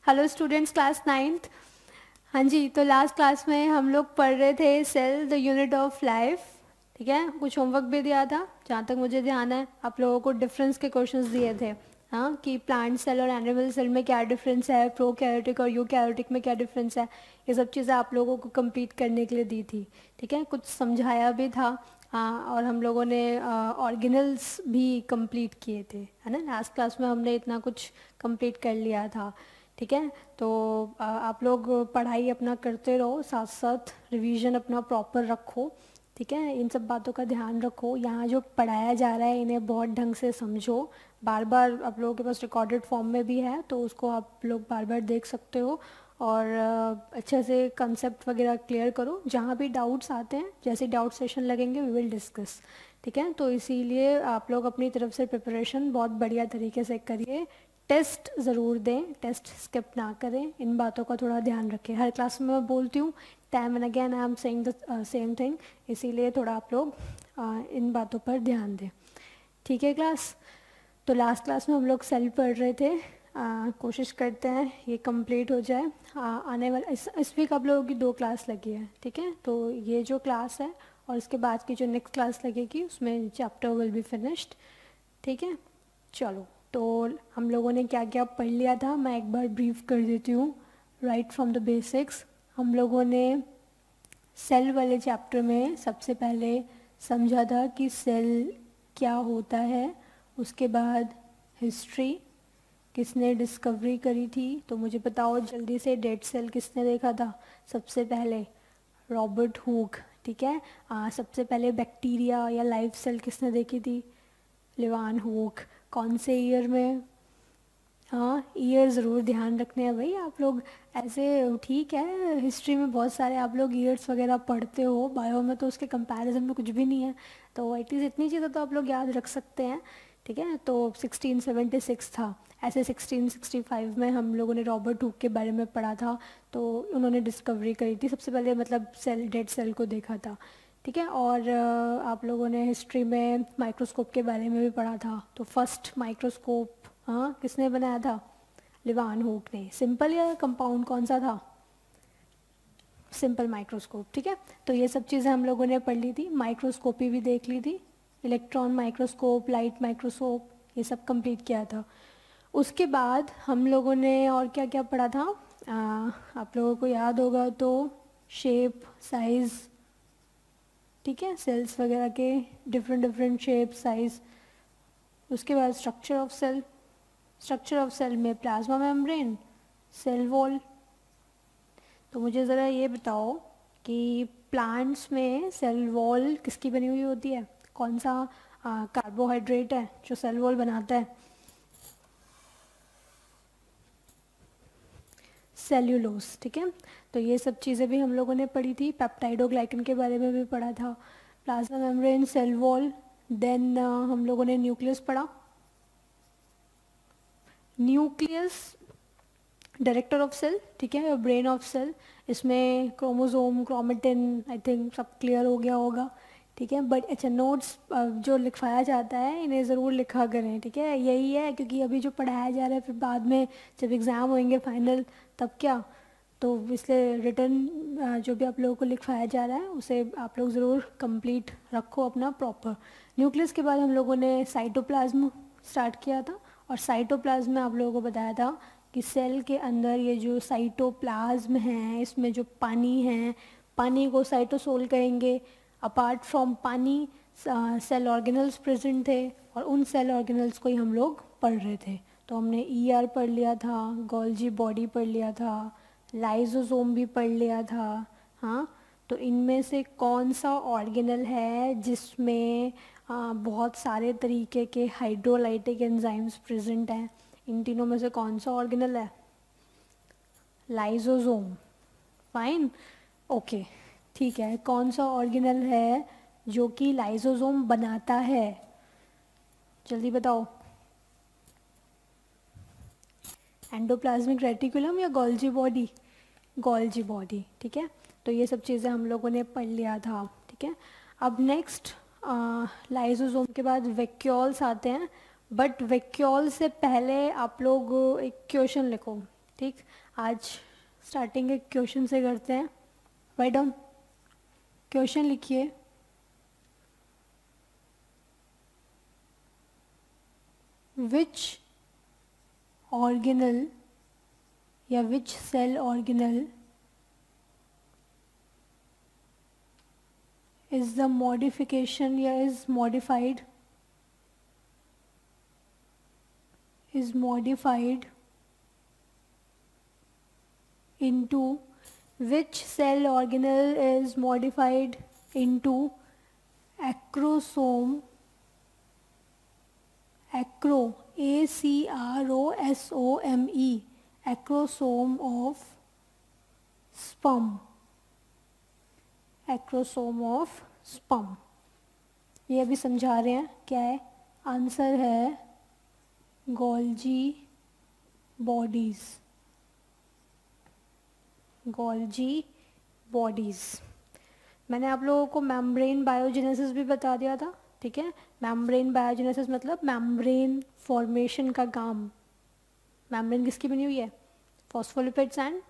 Hello students, class ninth. हाँ जी, तो last class में हम लोग पढ़ रहे थे cell the unit of life. ठीक है, कुछ होमवर्क भी दिया था, जहाँ तक मुझे ध्यान है आप लोगों को डिफरेंस के क्वेश्चंस दिए थे। हाँ, कि प्लांट सेल और एनिमल सेल में क्या डिफरेंस है, प्रोकैरियोटिक और यूकैरियोटिक में क्या डिफरेंस है, ये सब चीज़ें आप लोगों को कंप्लीट करने के लिए दी थी। ठीक है, कुछ समझाया भी था। हाँ, और हम लोगों ने ऑर्गेनल्स भी कंप्लीट किए थे, है ना। लास्ट क्लास में हमने इतना कुछ कंप्लीट कर लिया था। ठीक है, तो आप लोग पढ़ाई अपना करते रहो, साथ साथ रिवीजन अपना प्रॉपर रखो। ठीक है, इन सब बातों का ध्यान रखो। यहाँ जो पढ़ाया जा रहा है इन्हें बहुत ढंग से समझो। बार बार आप लोगों के पास रिकॉर्डेड फॉर्म में भी है, तो उसको आप लोग बार बार देख सकते हो। और अच्छे से कंसेप्ट वगैरह क्लियर करो। जहाँ भी डाउट्स आते हैं, जैसे डाउट सेशन लगेंगे वी विल डिस्कस। ठीक है, तो इसीलिए आप लोग अपनी तरफ से प्रिपरेशन बहुत बढ़िया तरीके से करिए। टेस्ट ज़रूर दें, टेस्ट स्किप ना करें, इन बातों का थोड़ा ध्यान रखें। हर क्लास में मैं बोलती हूँ, time and again I am saying the same thing, इसीलिए थोड़ा आप लोग इन बातों पर ध्यान दें। ठीक है क्लास। तो लास्ट क्लास में हम लोग सेल पढ़ रहे थे। कोशिश करते हैं ये कंप्लीट हो जाए। आने वाला इस वीक आप लोगों की 2 क्लास लगी है। ठीक है, तो ये जो क्लास है और इसके बाद की जो नेक्स्ट क्लास लगेगी उसमें चैप्टर विल बी फिनिश्ड। ठीक है, चलो। तो हम लोगों ने क्या क्या पढ़ लिया था मैं एक बार ब्रीफ कर देती हूँ। राइट फ्रॉम द बेसिक्स हम लोगों ने सेल वाले चैप्टर में सबसे पहले समझा था कि सेल क्या होता है। उसके बाद हिस्ट्री, किसने डिस्कवरी करी थी, तो मुझे बताओ जल्दी से, डेड सेल किसने देखा था सबसे पहले? Robert Hooke. ठीक है, सबसे पहले बैक्टीरिया या लाइव सेल किसने देखी थी? लिवान हुक। कौन से ईयर में? हाँ, ईयर ज़रूर ध्यान रखने हैं भाई आप लोग। ऐसे ठीक है, हिस्ट्री में बहुत सारे आप लोग ईयर्स वगैरह पढ़ते हो, बायो में तो उसके कंपैरिजन में कुछ भी नहीं है, तो एटलीस्ट इतनी चीज़ें तो आप लोग याद रख सकते हैं। ठीक है, तो 1676 था। ऐसे 1665 में हम लोगों ने रॉबर्ट हुक के बारे में पढ़ा था, तो उन्होंने डिस्कवरी करी थी सबसे पहले, मतलब सेल, डेड सेल को देखा था। ठीक है, और आप लोगों ने हिस्ट्री में माइक्रोस्कोप के बारे में भी पढ़ा था, तो फर्स्ट माइक्रोस्कोप हाँ किसने बनाया था? लिवान हुक ने। सिंपल या कंपाउंड कौन सा था? Simple microscope. ठीक है, तो ये सब चीज़ें हम लोगों ने पढ़ ली थी। माइक्रोस्कोपी भी देख ली थी, इलेक्ट्रॉन माइक्रोस्कोप, लाइट माइक्रोस्कोप, ये सब कंप्लीट किया था। उसके बाद हम लोगों ने और क्या क्या पढ़ा था? आप लोगों को याद होगा तो शेप, साइज़। ठीक है, सेल्स वगैरह के डिफरेंट डिफरेंट शेप, साइज़। उसके बाद structure of cell. Structure of cell में प्लाज्मा मेम्ब्रेन, सेल वॉल। तो मुझे ज़रा ये बताओ कि प्लांट्स में सेल वॉल किसकी बनी हुई होती है? कौन सा कार्बोहाइड्रेट है जो सेल वॉल बनाता है? सेल्यूलोस। ठीक है, तो ये सब चीज़ें भी हम लोगों ने पढ़ी थी। पेप्टाइडोग्लाइकन के बारे में भी पढ़ा था। Plasma membrane, cell wall, then हम लोगों ने न्यूक्लियस पढ़ा। न्यूक्लियस डायरेक्टर ऑफ सेल, ठीक है, ब्रेन ऑफ सेल। इसमें क्रोमोसोम, क्रोमेटिन, आई थिंक सब क्लियर हो गया होगा। ठीक है, बट अच्छा, नोट्स जो लिखवाया जाता है इन्हें ज़रूर लिखा करें। ठीक है, यही है, क्योंकि अभी जो पढ़ाया जा रहा है फिर बाद में जब एग्ज़ाम होंगे फाइनल तब क्या, तो इसलिए रिटर्न जो भी आप लोगों को लिखवाया जा रहा है उसे आप लोग ज़रूर कंप्लीट रखो अपना प्रॉपर। न्यूक्लियस के बाद हम लोगों ने साइटोप्लाज्म स्टार्ट किया था, और साइटोप्लाज्म में आप लोगों को बताया था कि सेल के अंदर ये जो साइटोप्लाज्म है इसमें जो पानी है, पानी को साइटोसोल कहेंगे। अपार्ट फ्रॉम पानी सेल ऑर्गेनल्स प्रेजेंट थे, और उन सेल ऑर्गेनल्स को ही हम लोग पढ़ रहे थे। तो हमने ईआर पढ़ लिया था, गोल्जी बॉडी पढ़ लिया था, लाइजोसोम भी पढ़ लिया था। हाँ, तो इनमें से कौन सा ऑर्गेनल है जिसमें बहुत सारे तरीके के हाइड्रोलाइटिक एंजाइम्स प्रेजेंट हैं? इन तीनों में से कौन सा ऑर्गेनल है? लाइजोसोम। फाइन, ओके, ठीक है। कौन सा ऑर्गेनल है जो कि लाइजोसोम बनाता है? जल्दी बताओ। एंडोप्लाज्मिक रेटिकुलम या गोल्जी बॉडी? Golgi body. ठीक है, तो ये सब चीज़ें हम लोगों ने पढ़ लिया था। ठीक है, अब नेक्स्ट लाइजोसोम के बाद वैक्यूल्स आते हैं, बट वैक्यूल से पहले आप लोग एक क्वेश्चन लिखो। ठीक, आज स्टार्टिंग एक क्वेश्चन से करते हैं। राइट डाउन, क्वेश्चन लिखिए। विच ऑर्गेनल या which cell organelle is the modification या is modified into which cell organelle is modified into acrosome, acrosome, acrosome of sperm, acrosome of sperm. ये अभी समझा रहे हैं क्या है, आंसर है गोल्जी बॉडीज, गोल्जी बॉडीज। मैंने आप लोगों को मेम्ब्रेन बायोजेनेसिस भी बता दिया था, ठीक है। मेम्ब्रेन बायोजेनेसिस मतलब मेम्ब्रेन फॉर्मेशन का काम। मेम्ब्रेन किसकी बनी हुई है, phospholipids and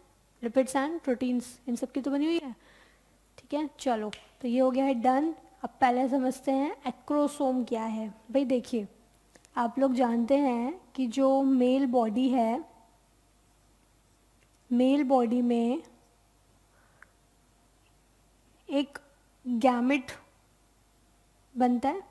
lipids and proteins, इन सब की तो बनी हुई है, ठीक है। चलो, तो ये हो गया है डन। अब पहले समझते हैं एक्रोसोम क्या है। भाई देखिए, आप लोग जानते हैं कि जो मेल बॉडी है, मेल बॉडी में एक गैमेट बनता है।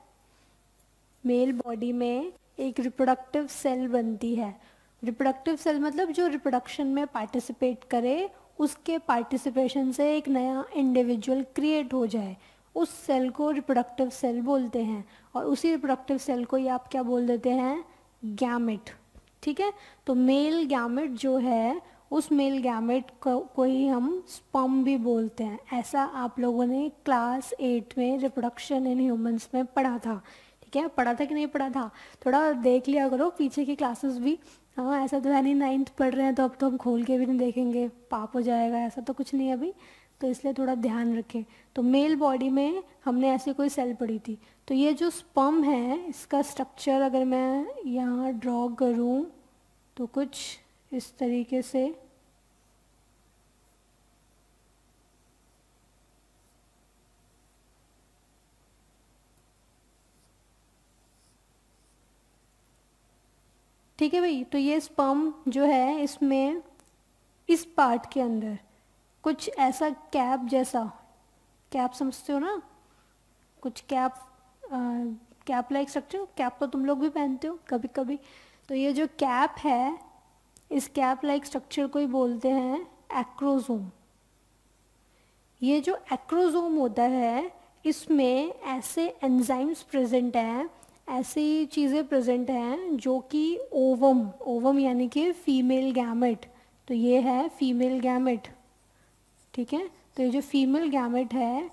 मेल बॉडी में एक रिप्रोडक्टिव सेल बनती है। रिप्रोडक्टिव सेल मतलब जो रिप्रोडक्शन में पार्टिसिपेट करे, उसके पार्टिसिपेशन से एक नया इंडिविजुअल क्रिएट हो जाए, उस सेल को रिप्रोडक्टिव सेल बोलते हैं। और उसी रिप्रोडक्टिव सेल को ही आप क्या बोल देते हैं, गैमेट, ठीक है। तो मेल गैमेट जो है, उस मेल गैमेट को ही हम स्पर्म भी बोलते हैं। ऐसा आप लोगों ने क्लास 8 में रिप्रोडक्शन इन ह्यूमंस में पढ़ा था, ठीक है। पढ़ा था कि नहीं पढ़ा था, थोड़ा देख लिया करो पीछे की क्लासेस भी। हाँ, ऐसा तो है नहीं 9th पढ़ रहे हैं तो अब तो हम खोल के भी नहीं देखेंगे, पाप हो जाएगा, ऐसा तो कुछ नहीं है अभी, तो इसलिए थोड़ा ध्यान रखें। तो मेल बॉडी में हमने ऐसी कोई सेल पढ़ी थी। तो ये जो स्पर्म है, इसका स्ट्रक्चर अगर मैं यहाँ ड्रॉ करूँ तो कुछ इस तरीके से ठीक है भाई। तो ये स्पर्म जो है, इसमें इस पार्ट के अंदर कुछ ऐसा कैप जैसा, कैप समझते हो ना, कुछ cap, cap like structure, cap तो तुम लोग भी पहनते हो कभी कभी। तो ये जो कैप है, इस कैप लाइक स्ट्रक्चर को ही बोलते हैं एक्रोसोम। ये जो एक्रोसोम होता है, इसमें ऐसे एंजाइम्स प्रेजेंट हैं, ऐसी चीज़ें प्रेजेंट हैं जो कि ओवम, ओवम यानी कि फीमेल गैमेट, तो ये है फीमेल गैमेट, ठीक है। तो ये जो फीमेल गैमेट है,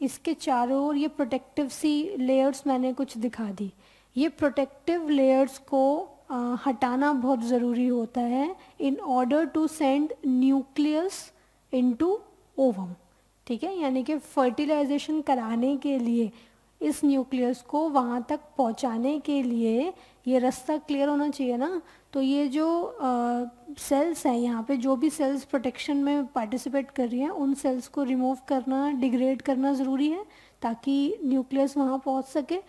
इसके चारों ओर ये प्रोटेक्टिव सी लेयर्स मैंने कुछ दिखा दी। ये प्रोटेक्टिव लेयर्स को हटाना बहुत ज़रूरी होता है in order to send nucleus into ovum, ठीक है। यानी कि फर्टिलाइजेशन कराने के लिए, इस न्यूक्लियस को वहाँ तक पहुँचाने के लिए ये रास्ता क्लियर होना चाहिए ना। तो ये जो सेल्स हैं यहाँ पे, जो भी सेल्स प्रोटेक्शन में पार्टिसिपेट कर रही हैं, उन सेल्स को रिमूव करना, डिग्रेड करना ज़रूरी है ताकि न्यूक्लियस वहाँ पहुँच सके।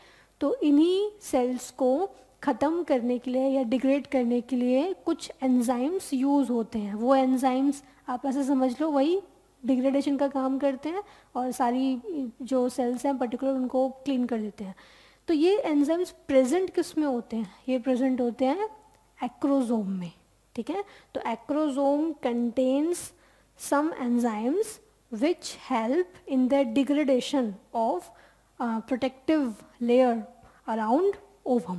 तो इन्हीं सेल्स को ख़त्म करने के लिए या डिग्रेड करने के लिए कुछ एंजाइम्स यूज़ होते हैं। वो एंजाइम्स आप ऐसे समझ लो, वही डिग्रेडेशन का काम करते हैं और सारी जो सेल्स हैं पर्टिकुलर उनको क्लीन कर देते हैं। तो ये एंजाइम्स प्रेजेंट किस में होते हैं, ये प्रेजेंट होते हैं एक्रोसोम में, ठीक है। तो acrosome contains some enzymes which help in the degradation of protective layer around ovum,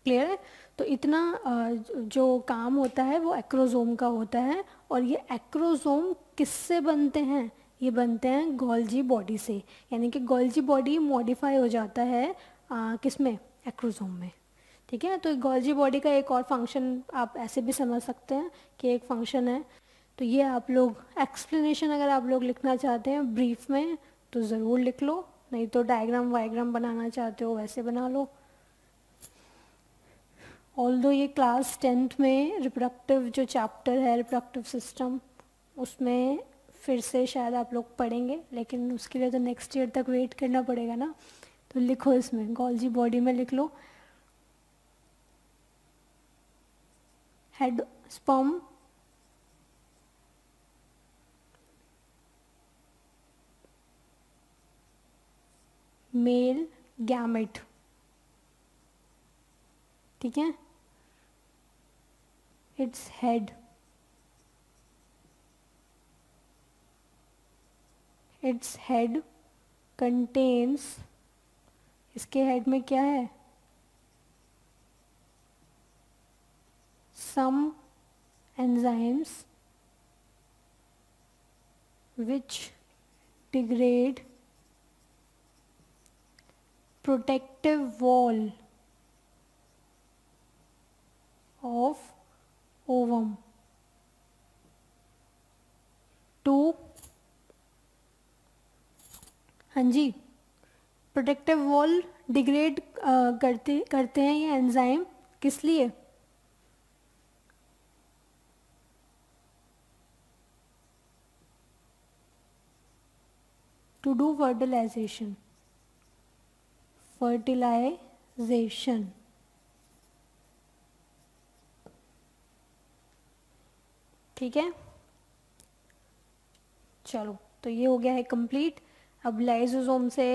clear है। तो इतना जो काम होता है वो एक्रोसोम का होता है। और ये एक्रोसोम किससे बनते हैं, ये बनते हैं गोल्जी बॉडी से। यानी कि गोल्जी बॉडी मॉडिफाई हो जाता है किस में, एक्रोसोम में, ठीक है। तो गोल्जी बॉडी का एक और फंक्शन आप ऐसे भी समझ सकते हैं कि एक फंक्शन है। तो ये आप लोग एक्सप्लेनेशन अगर आप लोग लिखना चाहते हैं ब्रीफ में तो ज़रूर लिख लो, नहीं तो डायग्राम वायग्राम बनाना चाहते हो वैसे बना लो। ऑल्दो ये क्लास 10th में रिप्रोडक्टिव जो चैप्टर है रिप्रोडक्टिव सिस्टम, उसमें फिर से शायद आप लोग पढ़ेंगे, लेकिन उसके लिए तो नेक्स्ट ईयर तक वेट करना पड़ेगा ना। तो लिखो इसमें, गोल्जी बॉडी में लिख लो हेड स्पर्म, मेल गैमेट, ठीक है, its head, its head contains, इसके हेड में क्या है, some enzymes which degrade protective wall of ovum to, हाँ जी, प्रोटेक्टिव वॉल डिग्रेड करते हैं ये एंजाइम, किस लिए, टू डू फर्टिलाइजेशन, फर्टिलाइजेशन, ठीक है। चलो, तो ये हो गया है कंप्लीट। अब लाइसोसोम से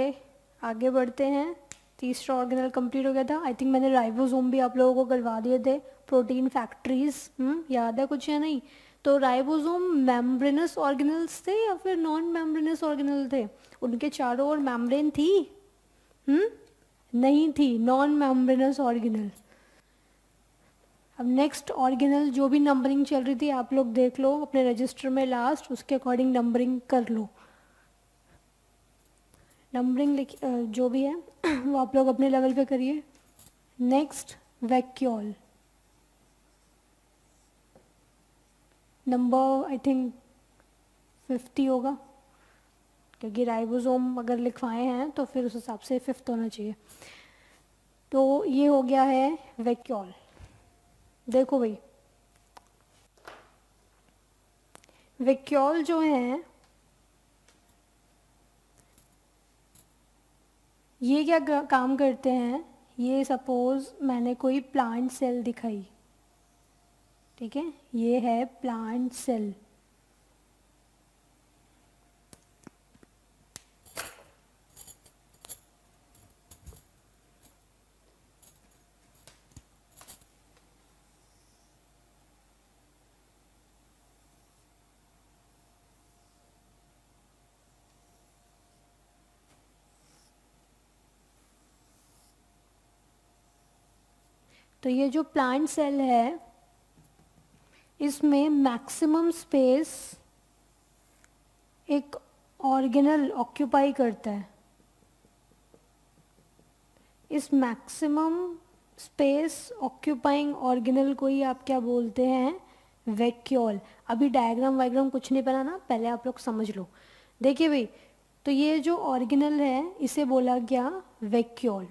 आगे बढ़ते हैं। तीसरा ऑर्गेनल कंप्लीट हो गया था। आई थिंक मैंने राइबोसोम भी आप लोगों को करवा दिए थे, प्रोटीन फैक्ट्रीज, याद है कुछ या नहीं। तो राइबोसोम मेम्ब्रेनस ऑर्गेनल्स थे या फिर नॉन मेम्ब्रेनस ऑर्गेनल थे, उनके चारों ओर मेम्ब्रेन थी? नहीं थी, नॉन मेम्ब्रेनस ऑर्गेनल। अब नेक्स्ट ऑर्गेनल जो भी नंबरिंग चल रही थी आप लोग देख लो अपने रजिस्टर में, लास्ट उसके अकॉर्डिंग नंबरिंग कर लो। नंबरिंग जो भी है वो आप लोग अपने लेवल पे करिए। Next vacuole, number I think 50 होगा, क्योंकि राइबोसोम अगर लिखवाए हैं तो फिर उस हिसाब से 5th होना चाहिए। तो ये हो गया है वैक्यूल। देखो भाई, वैक्यूल जो है ये क्या काम करते हैं, ये सपोज मैंने कोई प्लांट सेल दिखाई, ठीक है, ये है प्लांट सेल, तो ये जो प्लांट सेल है इसमें मैक्सिमम स्पेस एक ऑर्गेनल ऑक्यूपाई करता है। इस मैक्सिमम स्पेस ऑक्यूपाइंग ऑर्गेनल को ही आप क्या बोलते हैं, वैक्यूल। अभी डायग्राम वायग्राम कुछ नहीं बनाना, पहले आप लोग समझ लो। देखिए भाई, तो ये जो ऑर्गेनल है इसे बोला गया वैक्यूल,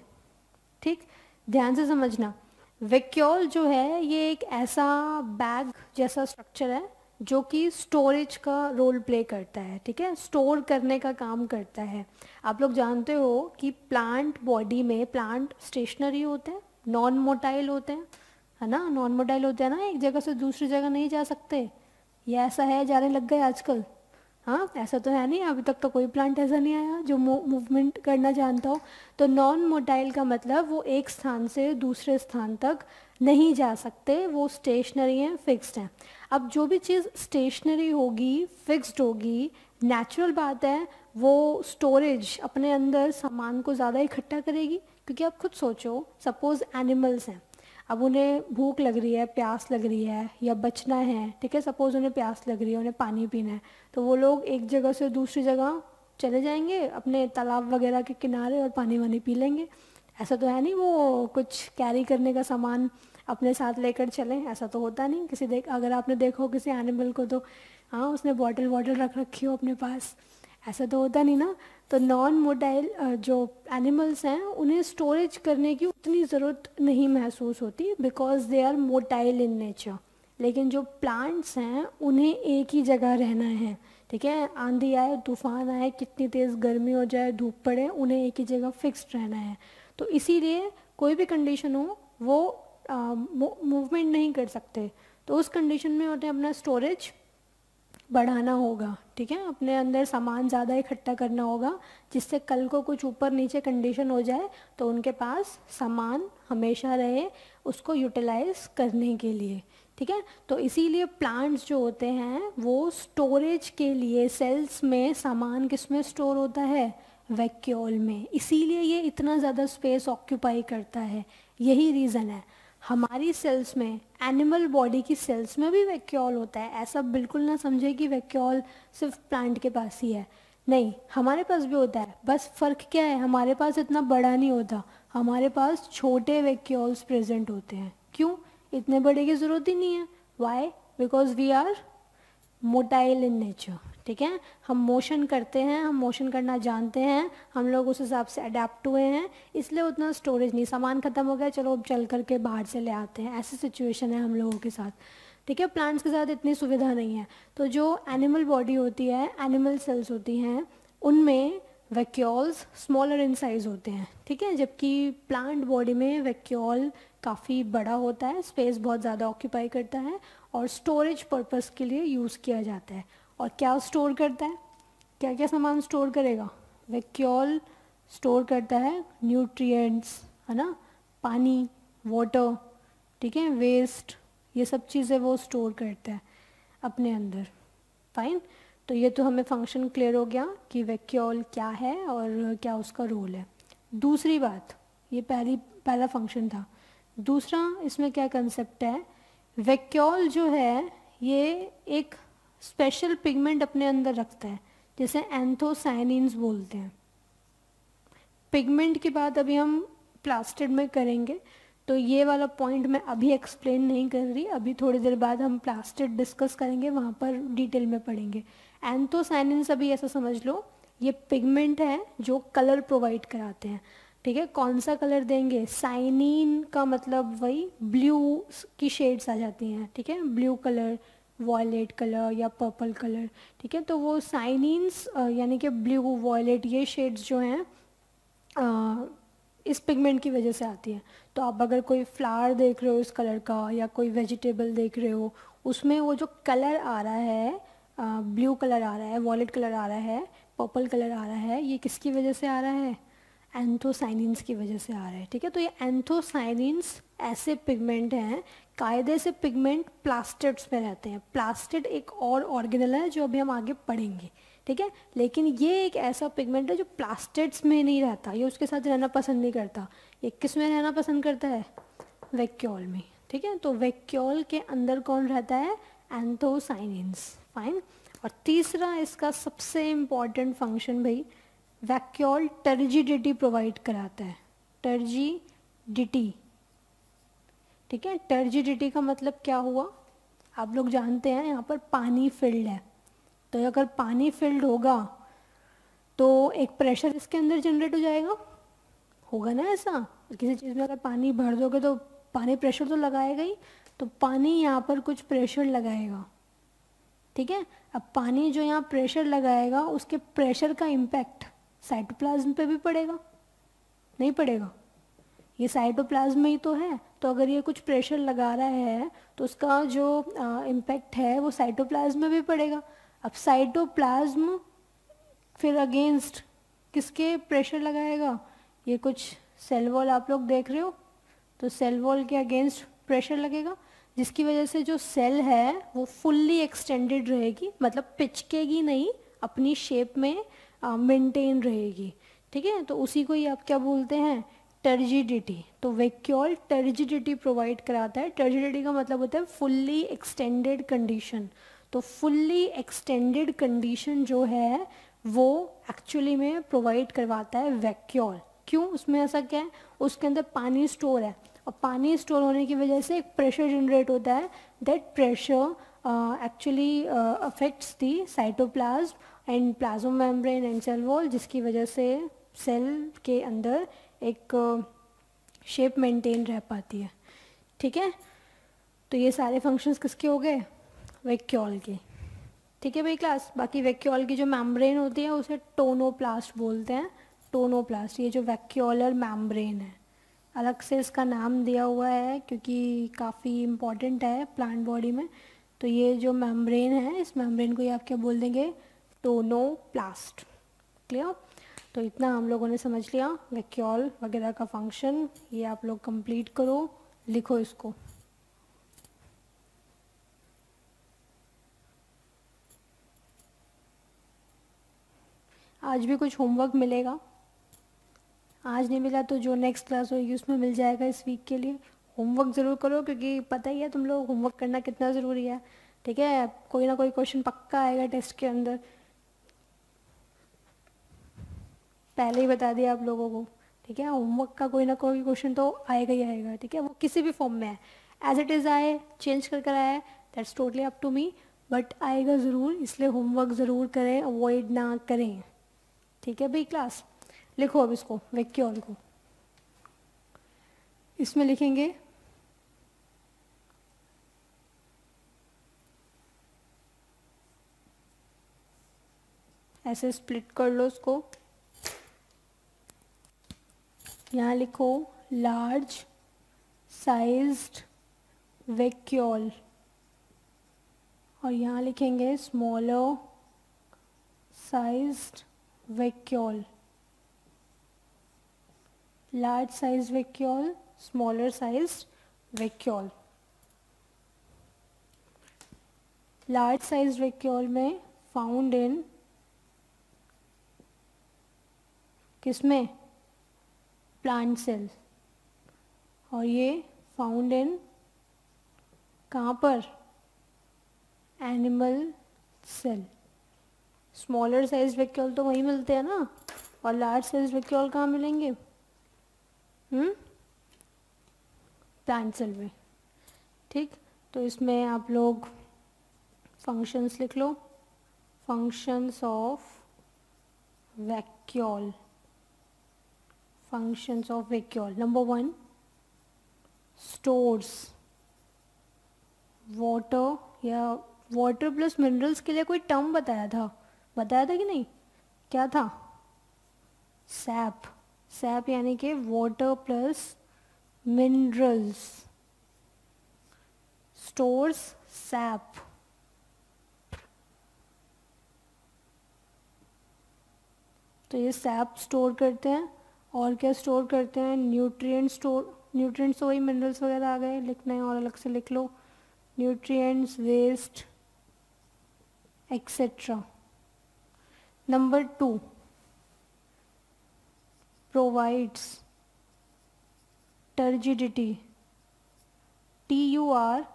ठीक, ध्यान से समझना। वैक्यूल जो है ये एक ऐसा बैग जैसा स्ट्रक्चर है जो कि स्टोरेज का रोल प्ले करता है, ठीक है, स्टोर करने का काम करता है। आप लोग जानते हो कि प्लांट बॉडी में प्लांट स्टेशनरी होते हैं, नॉन मोटाइल होते हैं, है ना, नॉन मोटाइल होते हैं ना, एक जगह से दूसरी जगह नहीं जा सकते। ये ऐसा है, जाने लग गए आजकल। हाँ, ऐसा तो है नहीं, अभी तक तो कोई प्लांट ऐसा नहीं आया जो मूवमेंट करना जानता हो। तो नॉन मोटाइल का मतलब वो एक स्थान से दूसरे स्थान तक नहीं जा सकते, वो स्टेशनरी हैं, फिक्स्ड हैं। अब जो भी चीज़ स्टेशनरी होगी, फिक्स्ड होगी, नेचुरल बात है वो स्टोरेज अपने अंदर सामान को ज़्यादा इकट्ठा करेगी। क्योंकि आप खुद सोचो, सपोज एनिमल्स हैं, अब उन्हें भूख लग रही है, प्यास लग रही है या बचना है, ठीक है, सपोज उन्हें प्यास लग रही है, उन्हें पानी पीना है, तो वो लोग एक जगह से दूसरी जगह चले जाएंगे अपने तालाब वगैरह के किनारे और पानी वानी पी लेंगे। ऐसा तो है नहीं वो कुछ कैरी करने का सामान अपने साथ लेकर चलें, ऐसा तो होता नहीं। अगर आपने देखो किसी एनिमल को तो हाँ, उसने बॉटल रख रखी हो अपने पास, ऐसा तो होता नहीं ना। तो नॉन मोटाइल जो एनिमल्स हैं उन्हें स्टोरेज करने की उतनी ज़रूरत नहीं महसूस होती because they are motile in nature. लेकिन जो प्लांट्स हैं उन्हें एक ही जगह रहना है, ठीक है। आंधी आए, तूफान आए, कितनी तेज़ गर्मी हो जाए, धूप पड़े, उन्हें एक ही जगह फिक्स्ड रहना है। तो इसीलिए कोई भी कंडीशन हो वो मूवमेंट नहीं कर सकते। तो उस कंडीशन में उन्हें अपना स्टोरेज बढ़ाना होगा, ठीक है। अपने अंदर सामान ज़्यादा इकट्ठा करना होगा जिससे कल को कुछ ऊपर नीचे कंडीशन हो जाए तो उनके पास सामान हमेशा रहे उसको यूटिलाइज करने के लिए, ठीक है। तो इसीलिए प्लांट्स जो होते हैं वो स्टोरेज के लिए सेल्स में सामान किस में स्टोर होता है, वैक्यूल में। इसीलिए ये इतना ज़्यादा स्पेस ऑक्यूपाई करता है, यही रीज़न है। हमारी सेल्स में, एनिमल बॉडी की सेल्स में भी वैक्यूल होता है। ऐसा बिल्कुल ना समझे कि वैक्यूल सिर्फ प्लांट के पास ही है, नहीं, हमारे पास भी होता है। बस फ़र्क क्या है, हमारे पास इतना बड़ा नहीं होता, हमारे पास छोटे वैक्यूल्स प्रेजेंट होते हैं। क्यों? इतने बड़े की ज़रूरत ही नहीं है। Why? Because we are motile in nature, ठीक है। हम मोशन करते हैं, हम मोशन करना जानते हैं, हम लोग उस हिसाब से अडेप्ट हुए हैं, इसलिए उतना स्टोरेज नहीं। सामान ख़त्म हो गया, चलो अब चल करके बाहर से ले आते हैं, ऐसी सिचुएशन है हम लोगों के साथ, ठीक है। प्लांट्स के साथ इतनी सुविधा नहीं है। तो जो एनिमल बॉडी होती है, एनिमल सेल्स होती हैं, उनमें वैक्यूल्स स्मॉलर इन साइज होते हैं, ठीक है। जबकि प्लांट बॉडी में वैक्यूल काफ़ी बड़ा होता है, स्पेस बहुत ज़्यादा ऑक्यूपाई करता है और स्टोरेज पर्पस के लिए यूज़ किया जाता है। और क्या स्टोर करता है, क्या क्या सामान स्टोर करेगा? वैक्यूल स्टोर करता है न्यूट्रिएंट्स, है ना, पानी, वाटर, ठीक है, वेस्ट, ये सब चीज़ें वो स्टोर करता है अपने अंदर। फाइन। तो ये तो हमें फंक्शन क्लियर हो गया कि वैक्यूल क्या है और क्या उसका रोल है। दूसरी बात, ये पहला फंक्शन था। दूसरा इसमें क्या कंसेप्ट है, वैक्यूल जो है ये एक स्पेशल पिगमेंट अपने अंदर रखता है जिसे एंथोसायनिन्स बोलते हैं। पिगमेंट की बात अभी हम प्लास्टिड में करेंगे, तो ये वाला पॉइंट मैं अभी एक्सप्लेन नहीं कर रही, अभी थोड़ी देर बाद हम प्लास्टिड डिस्कस करेंगे, वहाँ पर डिटेल में पढ़ेंगे। एंथोसायनिन्स अभी ऐसा समझ लो, ये पिगमेंट है जो कलर प्रोवाइड कराते हैं, ठीक है। कौन सा कलर देंगे? साइनिन का मतलब वही ब्लू की शेड्स आ जाती हैं, ठीक है, ब्लू कलर, वॉयलेट कलर या पर्पल कलर, ठीक है। तो वो साइनिन्स यानी कि ब्लू, वॉयलेट, ये शेड्स जो हैं इस पिगमेंट की वजह से आती है। तो आप अगर कोई फ्लावर देख रहे हो इस कलर का या कोई वेजिटेबल देख रहे हो, उसमें वो जो कलर आ रहा है, ब्लू कलर आ रहा है, वॉयलेट कलर आ रहा है, पर्पल कलर आ रहा है, ये किसकी वजह से आ रहा है? एंथोसायनिन्स की वजह से आ रहा है, ठीक है। तो ये एंथोसायनिन्स ऐसे पिगमेंट हैं, कायदे से पिगमेंट प्लास्टिड्स में रहते हैं। प्लास्टिड एक और ऑर्गेनल है जो अभी हम आगे पढ़ेंगे, ठीक है। लेकिन ये एक ऐसा पिगमेंट है जो प्लास्टिड्स में नहीं रहता, ये उसके साथ रहना पसंद नहीं करता। ये किस में रहना पसंद करता है? वैक्यूल में, ठीक है। तो वैक्यूल के अंदर कौन रहता है? एंथोसायनिन्स। फाइन। और तीसरा इसका सबसे इम्पॉर्टेंट फंक्शन भाई, वैक्यूल टर्जिडिटी प्रोवाइड कराता है। टर्जिडिटी, ठीक है। टर्जिडिटी का मतलब क्या हुआ? आप लोग जानते हैं यहाँ पर पानी फिल्ड है, तो अगर पानी फिल्ड होगा तो एक प्रेशर इसके अंदर जनरेट हो जाएगा, होगा ना ऐसा। किसी चीज़ में अगर पानी भर दोगे तो पानी प्रेशर तो लगाएगा ही, तो पानी यहाँ पर कुछ प्रेशर लगाएगा, ठीक है। अब पानी जो यहाँ प्रेशर लगाएगा, उसके प्रेशर का इम्पैक्ट साइटोप्लाज्म पे भी पड़ेगा, नहीं पड़ेगा? ये साइटोप्लाज्म में ही तो है, तो अगर ये कुछ प्रेशर लगा रहा है तो उसका जो इम्पैक्ट है वो साइटोप्लाज्म में भी पड़ेगा। अब साइटोप्लाज्म फिर अगेंस्ट किसके प्रेशर लगाएगा? ये कुछ सेल वॉल आप लोग देख रहे हो, तो सेल वॉल के अगेंस्ट प्रेशर लगेगा, जिसकी वजह से जो सेल है वो फुल्ली एक्सटेंडेड रहेगी, मतलब पिचकेगी नहीं, अपनी शेप में मेंटेन रहेगी, ठीक है। तो उसी को ही आप क्या बोलते हैं? टर्जिडिटी। तो वैक्यूल टर्जिडिटी प्रोवाइड कराता है। टर्जिडिटी का मतलब होता है फुल्ली एक्सटेंडेड कंडीशन। तो फुल्ली एक्सटेंडेड कंडीशन जो है वो एक्चुअली में प्रोवाइड करवाता है वैक्यूल। क्यों? उसमें ऐसा क्या है? उसके अंदर पानी स्टोर है, और पानी स्टोर होने की वजह से एक प्रेशर जनरेट होता है। That pressure actually affects the cytoplasm and plasma membrane and cell wall, जिसकी वजह से सेल के अंदर एक शेप मेंटेन रह पाती है। ठीक है, तो ये सारे फंक्शंस किसके हो गए? वैक्यूल के। ठीक है भाई क्लास। बाकी वैक्यूल की जो मेम्ब्रेन होती है उसे टोनोप्लास्ट बोलते हैं। टोनोप्लास्ट, ये जो वैक्यूलर मेम्ब्रेन है, अलग से इसका नाम दिया हुआ है क्योंकि काफ़ी इम्पॉर्टेंट है प्लांट बॉडी में। तो ये जो मेम्ब्रेन है, इस मेम्ब्रेन को ये आप क्या बोल देंगे? टोनोप्लास्ट। क्लियर? तो इतना हम लोगों ने समझ लिया वैक्यूल वगैरह का फंक्शन। ये आप लोग कंप्लीट करो, लिखो इसको। आज भी कुछ होमवर्क मिलेगा, आज नहीं मिला तो जो नेक्स्ट क्लास होगी उसमें मिल जाएगा इस वीक के लिए। होमवर्क ज़रूर करो क्योंकि पता ही है तुम लोग होमवर्क करना कितना ज़रूरी है। ठीक है, कोई ना कोई क्वेश्चन पक्का आएगा टेस्ट के अंदर, पहले ही बता दिया आप लोगों को। ठीक है, होमवर्क का कोई ना कोई क्वेश्चन तो आएगा ही आएगा। ठीक है, वो किसी भी फॉर्म में है, एज इट इज़ आए, चेंज कर कर आए, that's totally up to me, but आएगा ज़रूर, इसलिए होमवर्क ज़रूर करें, अवॉइड ना करें। ठीक है भाई क्लास, लिखो अब इसको, वैक्यूल को। इसमें लिखेंगे ऐसे, स्प्लिट कर लो उसको। यहाँ लिखो लार्ज साइज्ड वैक्यूल, और यहाँ लिखेंगे smaller sized vacuole. Large size vacuole, smaller size vacuole. Large size vacuole में फाउंड इन किसमें? Plant cell. और ये फाउंड इन कहाँ पर? Animal cell. Smaller size vacuole तो वहीं मिलते हैं ना, और लार्ज साइज वैक्यूल कहाँ मिलेंगे? प्लांट सेल में। ठीक, तो इसमें आप लोग फंक्शंस लिख लो। Functions of vacuole, functions of vacuole. Number 1, stores water, या वाटर प्लस मिनरल्स के लिए कोई टर्म बताया था कि नहीं? क्या था? सैप। सैप यानी कि water plus minerals, stores SAP. तो ये सैप स्टोर करते हैं, और क्या स्टोर करते हैं? Nutrient store. न्यूट्रिएंट्स तो वही मिनरल्स वगैरह आ गए, लिखना है और अलग से लिख लो, nutrients, waste, etcetera. Number 2, provides turgidity, TURGIDITY,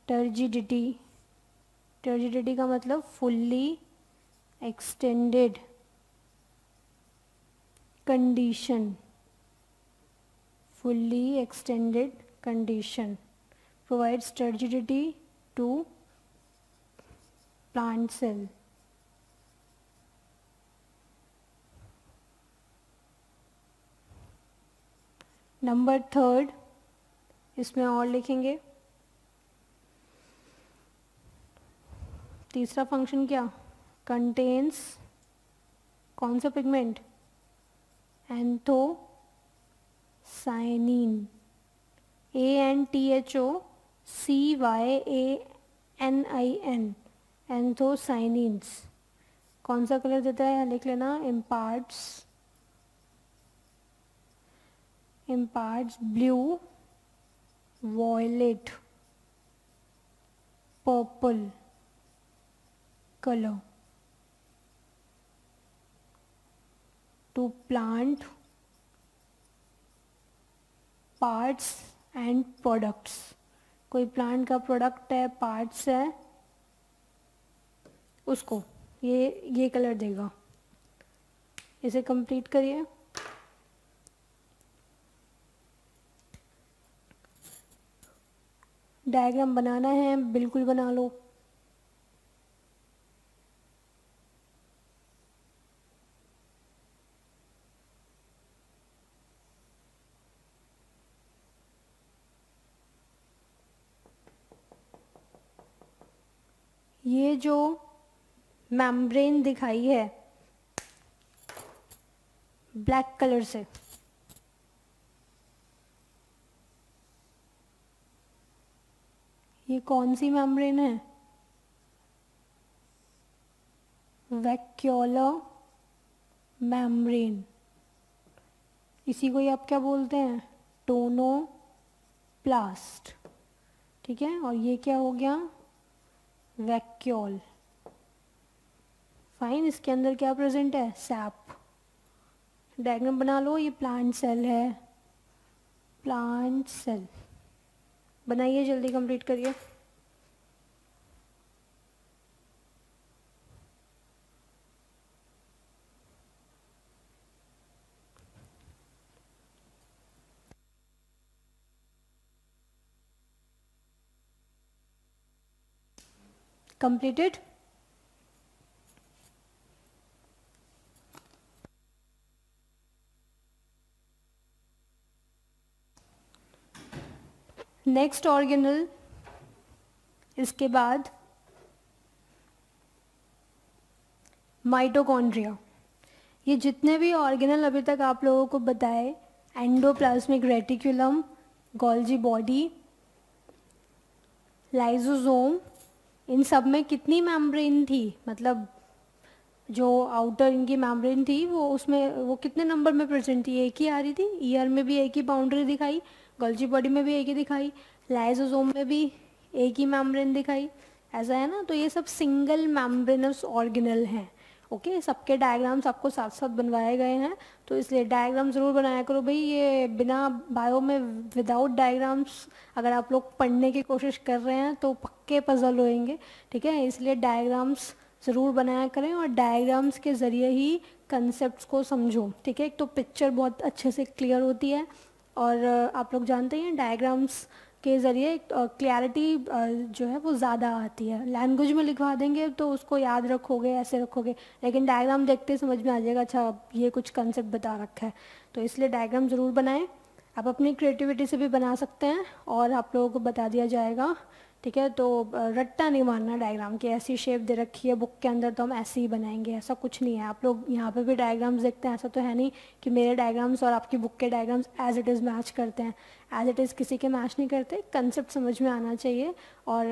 turgidity. Turgidity का मतलब fully extended condition, fully extended condition, provides turgidity to plant cell. Number 3, इसमें और लिखेंगे, तीसरा फंक्शन क्या? कंटेन्स कौन सा पिगमेंट? Anthocyanin, ANTHOCYANIN, anthocyanins. कौन सा कलर देता है? लिख लेना, imparts blue, violet, purple color to plant parts and products। कोई प्लांट का प्रोडक्ट है, पार्ट्स है, उसको ये कलर देगा। इसे कंप्लीट करिए। डायग्राम बनाना है बिल्कुल बना लो। ये जो मेम्ब्रेन दिखाई है ब्लैक कलर से, ये कौन सी मेम्ब्रेन है? Vacuolar membrane. इसी को ही आप क्या बोलते हैं? टोनोप्लास्ट। ठीक है, और ये क्या हो गया? वैक्यूल। फाइन, इसके अंदर क्या प्रेजेंट है? सैप। डायग्राम बना लो। ये प्लांट सेल है, प्लांट सेल बनाइए, जल्दी कंप्लीट करिए। कंप्लीटेड? नेक्स्ट ऑर्गेनल इसके बाद माइटोकॉन्ड्रिया। ये जितने भी ऑर्गेनल अभी तक आप लोगों को बताए, endoplasmic reticulum, Golgi body, lysosome, इन सब में कितनी मेम्ब्रेन थी? मतलब जो आउटर इनकी मेम्ब्रेन थी वो उसमें वो कितने नंबर में प्रेजेंट थी? एक ही आ रही थी। ईयर में भी एक ही बाउंड्री दिखाई, गोल्जी बॉडी में भी एक ही दिखाई, लाइजोसोम में भी एक ही मेम्ब्रेन दिखाई। ऐसा है ना? तो ये सब सिंगल मेम्ब्रेनस ऑर्गेनल हैं। ओके, सबके डायग्राम्स आपको साथ साथ बनवाए गए हैं, तो इसलिए डायग्राम ज़रूर बनाया करो भाई। ये बिना बायो में विदाउट डायग्राम्स अगर आप लोग पढ़ने की कोशिश कर रहे हैं तो पक्के पजल होएंगे। ठीक है, इसलिए डायग्राम्स ज़रूर बनाया करें और डायग्राम्स के ज़रिए ही कंसेप्ट को समझो। ठीक है, एक तो पिक्चर बहुत अच्छे से क्लियर होती है, और आप लोग जानते हैं डायग्राम्स के ज़रिए क्लैरिटी जो है वो ज़्यादा आती है। लैंग्वेज में लिखवा देंगे तो उसको याद रखोगे, ऐसे रखोगे, लेकिन डायग्राम देखते समझ में आ जाएगा, अच्छा ये कुछ कंसेप्ट बता रखा है। तो इसलिए डायग्राम ज़रूर बनाएं। आप अपनी क्रिएटिविटी से भी बना सकते हैं और आप लोगों को बता दिया जाएगा। ठीक है, तो रट्टा नहीं मारना डायग्राम की। ऐसी शेप दे रखी है बुक के अंदर तो हम ऐसे ही बनाएंगे, ऐसा कुछ नहीं है। आप लोग यहाँ पे भी डायग्राम्स देखते हैं, ऐसा तो है नहीं कि मेरे डायग्राम्स और आपकी बुक के diagrams as it is match करते हैं। एज इट इज़ किसी के मैच नहीं करते, कंसेप्ट समझ में आना चाहिए और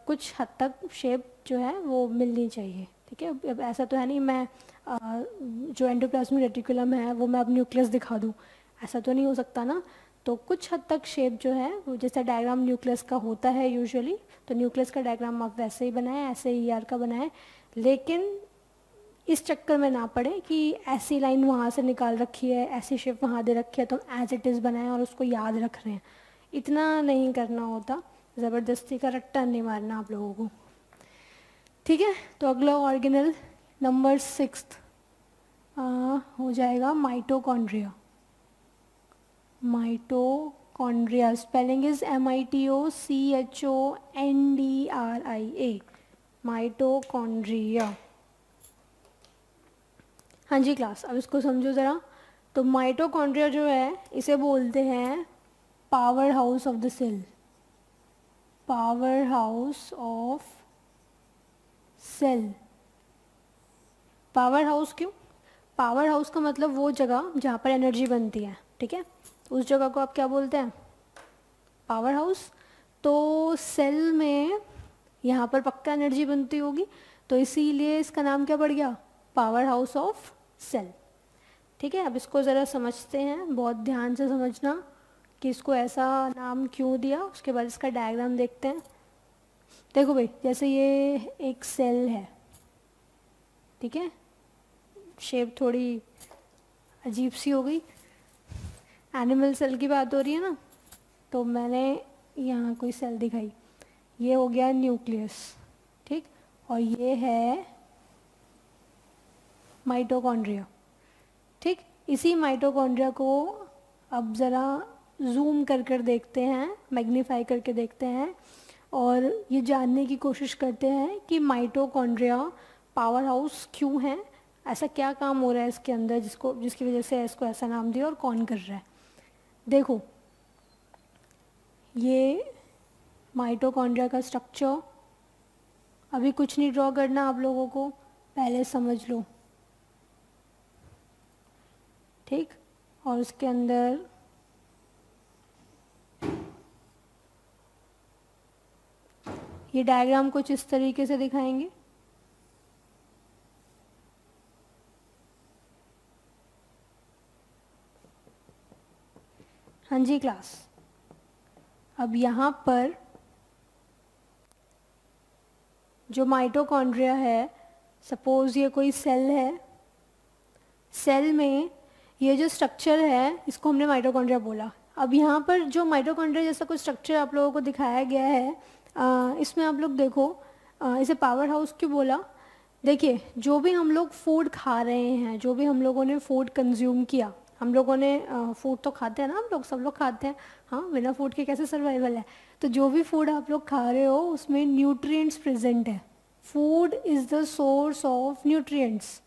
कुछ हद तक शेप जो है वो मिलनी चाहिए। ठीक है, अब ऐसा तो है नहीं मैं जो एंडोप्लाज्मिक रेटिकुलम है वो मैं अब न्यूक्लियस दिखा दूँ, ऐसा तो नहीं हो सकता ना। तो कुछ हद तक शेप जो है वो जैसा डायग्राम न्यूक्लियस का होता है यूजुअली, तो न्यूक्लियस का डायग्राम आप वैसे ही बनाएं, ऐसे ही ईआर का बनाएं। लेकिन इस चक्कर में ना पड़े कि ऐसी लाइन वहाँ से निकाल रखी है, ऐसी शेप वहाँ दे रखी है तो हम एज इट इज़ बनाएं और उसको याद रख रहे हैं, इतना नहीं करना होता। ज़बरदस्ती का रट्टा नहीं मारना आप लोगों को। ठीक है, तो अगला ऑर्गेनल नंबर 6 हो जाएगा mitochondria. Mitochondria spelling is MITOCHONDRIA, mitochondria. हाँ जी क्लास, अब इसको समझो ज़रा। तो माइटोकॉन्ड्रिया जो है इसे बोलते हैं power house of the cell. Power house of cell. Power house क्यों? पावर हाउस का मतलब वो जगह जहाँ पर एनर्जी बनती है। ठीक है, उस जगह को आप क्या बोलते हैं? Power house. तो सेल में यहाँ पर पक्का एनर्जी बनती होगी, तो इसीलिए इसका नाम क्या पड़ गया? Power house of cell. ठीक है, अब इसको ज़रा समझते हैं, बहुत ध्यान से समझना कि इसको ऐसा नाम क्यों दिया। उसके बाद इसका डायग्राम देखते हैं। देखो भाई, जैसे ये एक सेल है, ठीक है, शेप थोड़ी अजीब सी हो गई, एनिमल सेल की बात हो रही है ना, तो मैंने यहाँ कोई सेल दिखाई। ये हो गया न्यूक्लियस, ठीक, और ये है माइटोकॉन्ड्रिया। ठीक, इसी माइटोकॉन्ड्रिया को अब ज़रा जूम कर कर देखते हैं, मैग्नीफाई करके देखते हैं और ये जानने की कोशिश करते हैं कि माइटोकॉन्ड्रिया पावर हाउस क्यों है, ऐसा क्या काम हो रहा है इसके अंदर जिसकी वजह से इसको ऐसा नाम दिया और कौन कर रहा है। देखो ये माइटोकॉन्ड्रिया का स्ट्रक्चर, अभी कुछ नहीं ड्रॉ करना आप लोगों को, पहले समझ लो, ठीक। और उसके अंदर ये डायग्राम कुछ इस तरीके से दिखाएंगे। हाँ जी क्लास, अब यहाँ पर जो माइटोकॉन्ड्रिया है, सपोज ये कोई सेल है, सेल में ये जो स्ट्रक्चर है इसको हमने माइटोकॉन्ड्रिया बोला। अब यहाँ पर जो माइटोकॉन्ड्रिया जैसा कुछ स्ट्रक्चर आप लोगों को दिखाया गया है, इसमें आप लोग देखो, इसे पावर हाउस क्यों बोला। देखिए जो भी हम लोग फूड खा रहे हैं, जो भी हम लोगों ने फूड कंज्यूम किया, हम लोगों ने फूड तो खाते हैं ना, हम लोग सब लोग खाते हैं, हाँ, बिना फूड के कैसे सर्वाइवल है। तो जो भी फूड आप लोग खा रहे हो उसमें न्यूट्रिएंट्स प्रेजेंट है। Food is the source of nutrients,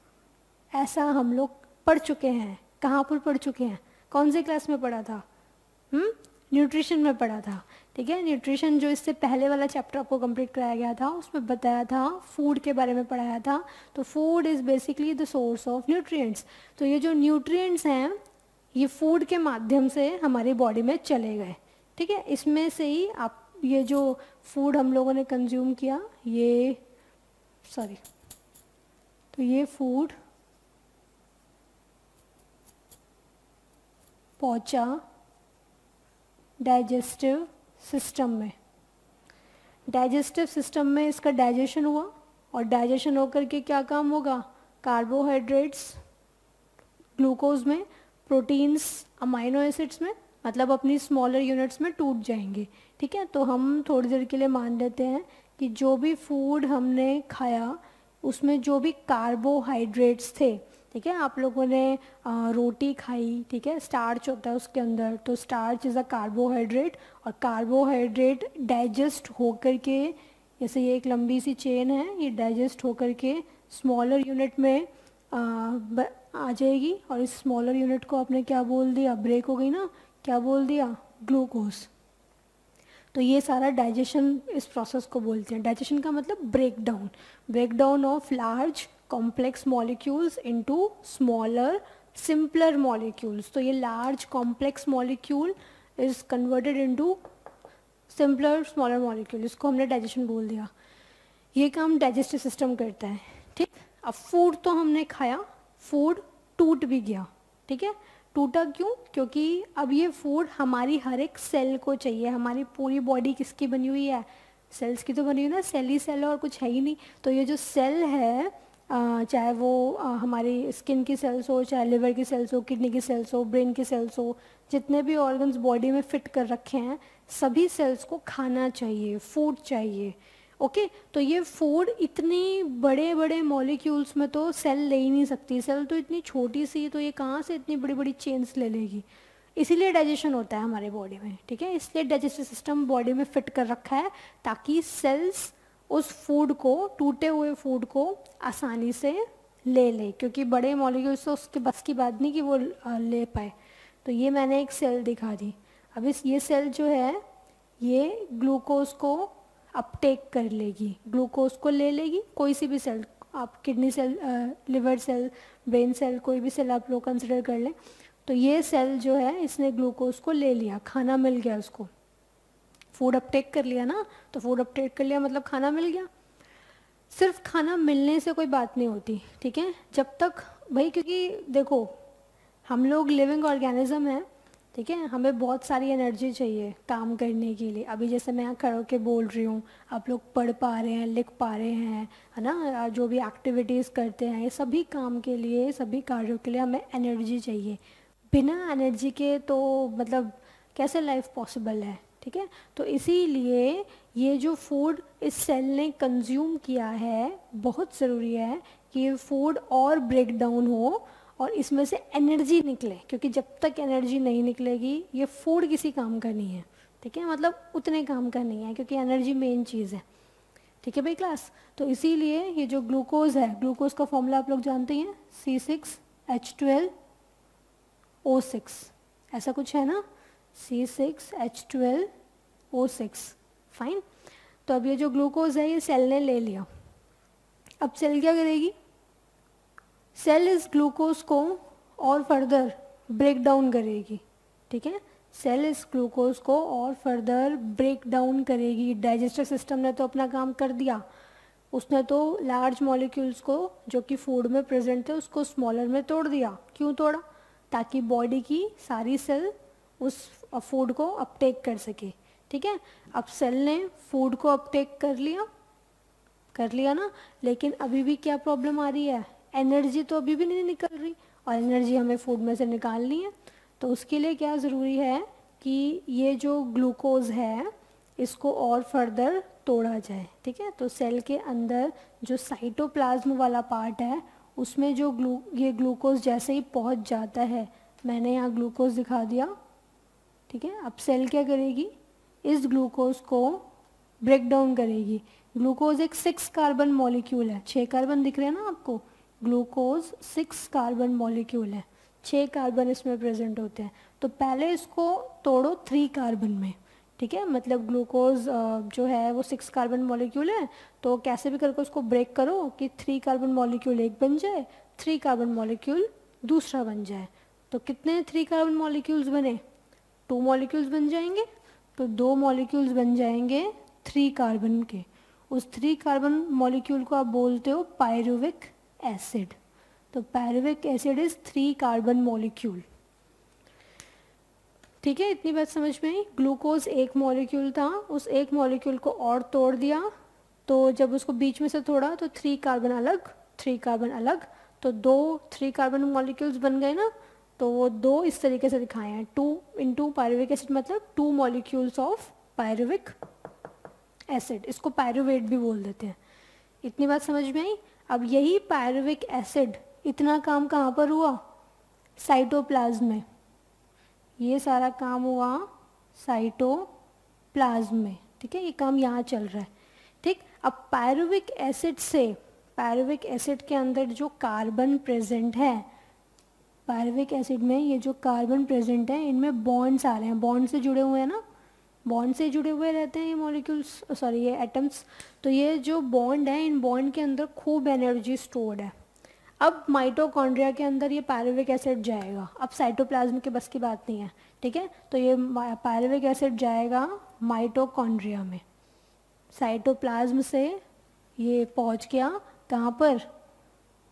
ऐसा हम लोग पढ़ चुके हैं। कहाँ पर पढ़ चुके हैं, कौन से क्लास में पढ़ा था, न्यूट्रिशन में पढ़ा था, ठीक है। न्यूट्रिशन जो इससे पहले वाला चैप्टर आपको कंप्लीट कराया गया था उसमें बताया था, फूड के बारे में पढ़ाया था। तो food is basically the source of nutrients. तो ये जो न्यूट्रिएंट्स हैं ये फूड के माध्यम से हमारी बॉडी में चले गए, ठीक है। इसमें से ही आप ये जो फूड हम लोगों ने कंज्यूम किया, ये तो ये फूड पहुंचा डाइजेस्टिव सिस्टम में, डाइजेस्टिव सिस्टम में इसका डाइजेशन हुआ और डाइजेशन होकर के क्या काम होगा, कार्बोहाइड्रेट्स ग्लूकोज में, प्रोटीन्स अमाइनो एसिड्स में, मतलब अपनी स्मॉलर यूनिट्स में टूट जाएंगे, ठीक है। तो हम थोड़ी देर के लिए मान लेते हैं कि जो भी फूड हमने खाया उसमें जो भी कार्बोहाइड्रेट्स थे, ठीक है, आप लोगों ने रोटी खाई, ठीक है, स्टार्च होता है उसके अंदर, तो स्टार्च इज़ अ कार्बोहाइड्रेट, और कार्बोहाइड्रेट डाइजेस्ट होकर के, जैसे ये एक लंबी सी चेन है, ये डाइजेस्ट होकर के स्मॉलर यूनिट में आ जाएगी, और इस स्मॉलर यूनिट को आपने क्या बोल दिया, ब्रेक हो गई ना, क्या बोल दिया, ग्लूकोज। तो ये सारा डाइजेशन इस प्रोसेस को बोलते हैं। डाइजेशन का मतलब break down of large complex molecules into smaller simpler molecules. तो ये large complex molecule is converted into simpler smaller molecule, इसको हमने डाइजेशन बोल दिया। ये काम डाइजेस्टिव सिस्टम करता है, ठीक। अब फूड तो हमने खाया, फूड टूट भी गया, ठीक है। टूटा क्यों, क्योंकि अब ये फूड हमारी हर एक सेल को चाहिए। हमारी पूरी बॉडी किसकी बनी हुई है, सेल्स की तो बनी हुई ना, सेल ही सेल है और कुछ है ही नहीं। तो ये जो सेल है, चाहे वो हमारी स्किन की सेल्स हो, चाहे लिवर की सेल्स हो, किडनी की सेल्स हो, ब्रेन की सेल्स हो, जितने भी ऑर्गन्स बॉडी में फिट कर रखे हैं, सभी सेल्स को खाना चाहिए, फूड चाहिए, ओके। तो ये फूड इतनी बड़े बड़े मॉलिक्यूल्स में तो सेल ले ही नहीं सकती, सेल तो इतनी छोटी सी, तो ये कहाँ से इतनी बड़ी बड़ी चेन्स ले लेगी। इसीलिए डाइजेशन होता है हमारे बॉडी में, ठीक है। इसलिए डाइजेस्टिव सिस्टम बॉडी में फिट कर रखा है ताकि सेल्स उस फूड को, टूटे हुए फूड को आसानी से ले, क्योंकि बड़े मॉलिक्यूल्स तो उसके बस की बात नहीं कि वो ले पाए। तो ये मैंने एक सेल दिखा दी। अब ये सेल जो है ये ग्लूकोज को अपटेक कर लेगी, ग्लूकोज को ले लेगी। कोई सी भी सेल, आप kidney cell, liver cell, brain cell, कोई भी सेल आप लोग कंसिडर कर लें। तो ये सेल जो है इसने ग्लूकोज को ले लिया, खाना मिल गया उसको, फूड अपटेक कर लिया ना, तो फूड अपटेक कर लिया मतलब खाना मिल गया। सिर्फ खाना मिलने से कोई बात नहीं होती, ठीक है, जब तक भाई, क्योंकि देखो हम लोग लिविंग ऑर्गेनिज्म हैं, ठीक है, हमें बहुत सारी एनर्जी चाहिए काम करने के लिए। अभी जैसे मैं यहाँ खड़े होकर बोल रही हूँ, आप लोग पढ़ पा रहे हैं, लिख पा रहे हैं, है ना, जो भी एक्टिविटीज़ करते हैं, ये सभी काम के लिए, सभी कार्यों के लिए हमें एनर्जी चाहिए। बिना एनर्जी के तो मतलब कैसे लाइफ पॉसिबल है, ठीक है। तो इसीलिए ये जो फूड इस सेल ने कंज्यूम किया है, बहुत ज़रूरी है कि ये फूड और ब्रेक डाउन हो और इसमें से एनर्जी निकले, क्योंकि जब तक एनर्जी नहीं निकलेगी ये फूड किसी काम का नहीं है, ठीक है, मतलब उतने काम का नहीं है, क्योंकि एनर्जी मेन चीज़ है, ठीक है भाई क्लास। तो इसीलिए ये जो ग्लूकोज है, ग्लूकोज का फॉर्मूला आप लोग जानते हैं, C6H12O6, ऐसा कुछ है ना, C6H12O6, फाइन। तो अब ये जो ग्लूकोज है ये सेल ने ले लिया, अब सेल क्या करेगी, सेल इस ग्लूकोज को और फर्दर ब्रेक डाउन करेगी, ठीक है, सेल इस ग्लूकोज को और फर्दर ब्रेक डाउन करेगी। डाइजेस्टिव सिस्टम ने तो अपना काम कर दिया, उसने तो लार्ज मॉलिक्यूल्स को जो कि फूड में प्रेजेंट थे उसको स्मॉलर में तोड़ दिया। क्यों तोड़ा, ताकि बॉडी की सारी सेल उस फूड को अपटेक कर सके, ठीक है। अब सेल ने फूड को अपटेक कर लिया ना, लेकिन अभी भी क्या प्रॉब्लम आ रही है, एनर्जी तो अभी भी नहीं निकल रही, और एनर्जी हमें फूड में से निकालनी है। तो उसके लिए क्या ज़रूरी है कि ये जो ग्लूकोज है इसको और फर्दर तोड़ा जाए, ठीक है। तो सेल के अंदर जो साइटोप्लाज्म वाला पार्ट है उसमें जो ये ग्लूकोज जैसे ही पहुंच जाता है, मैंने यहाँ ग्लूकोज दिखा दिया, ठीक है। अब सेल क्या करेगी, इस ग्लूकोज को ब्रेक डाउन करेगी। ग्लूकोज एक 6 कार्बन मॉलिक्यूल है, 6 कार्बन दिख रहे हैं ना आपको, ग्लूकोज 6 कार्बन मॉलिक्यूल है, 6 कार्बन इसमें प्रेजेंट होते हैं। तो पहले इसको तोड़ो 3 कार्बन में, ठीक है, मतलब ग्लूकोज जो है वो 6 कार्बन मॉलिक्यूल है, तो कैसे भी करके उसको ब्रेक करो कि 3 कार्बन मॉलिक्यूल एक बन जाए, 3 कार्बन मॉलिक्यूल दूसरा बन जाए। तो कितने 3 कार्बन मॉलिक्यूल्स बने, 2 मॉलिक्यूल्स बन जाएंगे, तो 2 मॉलिक्यूल्स बन जाएंगे 3 कार्बन के। उस 3 कार्बन मॉलिक्यूल को आप बोलते हो पायरुविक एसिड। तो pyruvic acid is 3 carbon molecule, ठीक है। इतनी बात समझ में आई। ग्लूकोज एक मॉलिक्यूल था, उस एक मॉलिक्यूल को और तोड़ दिया, तो जब उसको बीच में से तोड़ा तो 3 कार्बन अलग, 3 कार्बन अलग, तो 2 3 कार्बन मॉलिक्यूल्स बन गए ना। तो वो 2 इस तरीके से दिखाए हैं, 2 इंटू पायरुविक एसिड, मतलब 2 मॉलिक्यूल्स ऑफ पायरुविक एसिड, इसको पायरुवेट भी बोल देते हैं। इतनी बात समझ में आई। अब यही पायरुविक एसिड इतना काम कहाँ पर हुआ, साइटोप्लाज्म में, ये सारा काम हुआ साइटोप्लाज्म में, ठीक है, ये काम यहाँ चल रहा है, ठीक। अब पायरुविक एसिड से, पायरुविक एसिड के अंदर जो कार्बन प्रेजेंट है, पायरुविक एसिड में ये जो कार्बन प्रेजेंट है इनमें बॉन्ड्स आ रहे हैं, बॉन्ड से जुड़े हुए हैं ना, बॉन्ड से जुड़े हुए रहते हैं ये मॉलिक्यूल्स, सॉरी ये एटम्स। तो ये जो बॉन्ड है, इन बॉन्ड के अंदर खूब एनर्जी स्टोर्ड है। अब माइटोकॉन्ड्रिया के अंदर ये पायरुविक एसिड जाएगा, अब साइटोप्लाज्म के बस की बात नहीं है, ठीक है। तो ये पायरुविक एसिड जाएगा माइटोकॉन्ड्रिया में, साइटोप्लाज्म से ये पहुंच गया कहाँ पर,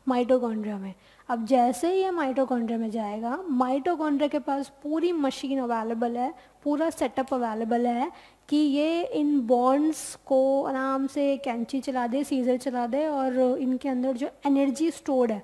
माइटोकॉन्ड्रिया में। अब जैसे ही ये माइटोकॉन्ड्रिया में जाएगा, माइटोकॉन्ड्रिया के पास पूरी मशीन अवेलेबल है, पूरा सेटअप अवेलेबल है कि ये इन बॉन्ड्स को आराम से कैंची चला दे, सीजर चला दे, और इनके अंदर जो एनर्जी स्टोर्ड है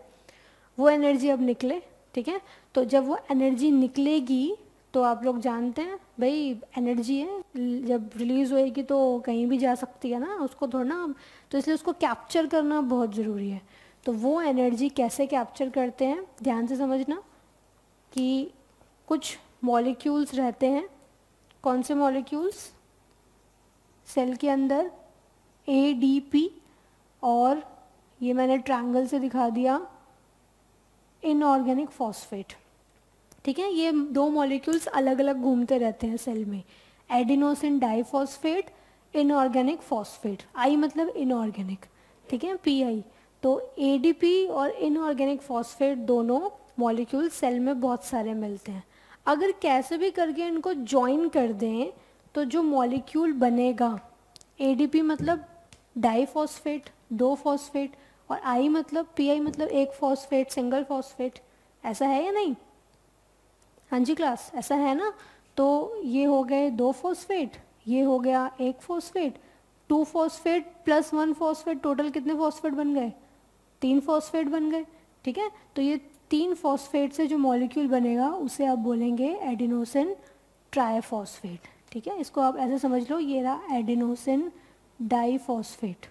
वो एनर्जी अब निकले, ठीक है। तो जब वो एनर्जी निकलेगी तो आप लोग जानते हैं भाई एनर्जी है, जब रिलीज़ होएगी तो कहीं भी जा सकती है ना, उसको थोड़ा, तो इसलिए उसको कैप्चर करना बहुत ज़रूरी है। तो वो एनर्जी कैसे कैप्चर करते हैं, ध्यान से समझना कि कुछ मॉलिक्यूल्स रहते हैं, कौन से मॉलिक्यूल्स, सेल के अंदर ADP, और ये मैंने ट्रायंगल से दिखा दिया इनऑर्गेनिक फॉस्फेट, ठीक है। ये 2 मॉलिक्यूल्स अलग अलग घूमते रहते हैं सेल में, adenosine diphosphate, inorganic phosphate, I मतलब इनऑर्गेनिक, ठीक है, PI। तो ADP और इनऑर्गेनिक फॉस्फेट दोनों मॉलिक्यूल सेल में बहुत सारे मिलते हैं। अगर कैसे भी करके इनको ज्वाइन कर दें तो जो मॉलिक्यूल बनेगा, ADP मतलब डाइफॉस्फेट, 2 फॉस्फेट, और I मतलब PI मतलब 1 फॉस्फेट, सिंगल फॉस्फेट, ऐसा है या नहीं, हाँ जी क्लास, ऐसा है ना। तो ये हो गए 2 फॉस्फेट, ये हो गया 1 phosphate, 2 phosphate plus 1 phosphate, total कितने फॉस्फेट बन गए, 3 फॉस्फेट बन गए, ठीक है। तो ये 3 फॉस्फेट से जो मॉलिक्यूल बनेगा उसे आप बोलेंगे एडिनोसिन ट्राइफॉस्फेट, ठीक है। इसको आप ऐसे समझ लो, ये रहा एडिनोसिन डाइफॉस्फेट,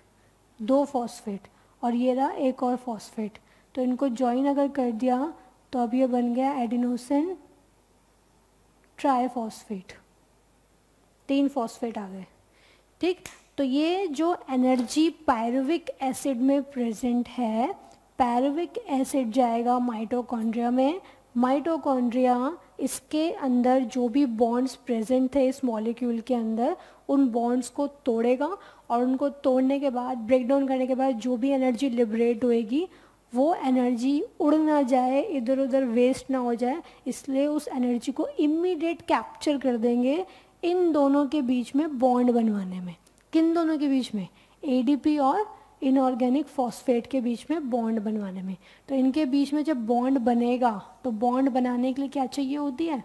2 फॉस्फेट, और ये रहा 1 और फॉस्फेट। तो इनको ज्वाइन अगर कर दिया तो अब ये बन गया एडिनोसिन ट्राइफॉस्फेट, 3 फॉस्फेट आ गए। ठीक, तो ये जो एनर्जी पायरुविक एसिड में प्रेजेंट है, पायरुविक एसिड जाएगा माइटोकॉन्ड्रिया में, माइटोकॉन्ड्रिया इसके अंदर जो भी बॉन्ड्स प्रेजेंट थे इस मॉलिक्यूल के अंदर, उन बॉन्ड्स को तोड़ेगा, और उनको तोड़ने के बाद, ब्रेक डाउन करने के बाद जो भी एनर्जी लिबरेट होएगी, वो एनर्जी उड़ ना जाए, इधर उधर वेस्ट ना हो जाए, इसलिए उस एनर्जी को इमीडिएट कैप्चर कर देंगे इन दोनों के बीच में बॉन्ड बनवाने में। किन दोनों के बीच में? एडीपी और इनऑर्गेनिक फॉस्फेट के बीच में बॉन्ड बनवाने में। तो इनके बीच में जब बॉन्ड बनेगा तो बॉन्ड बनाने के लिए क्या चाहिए होती है?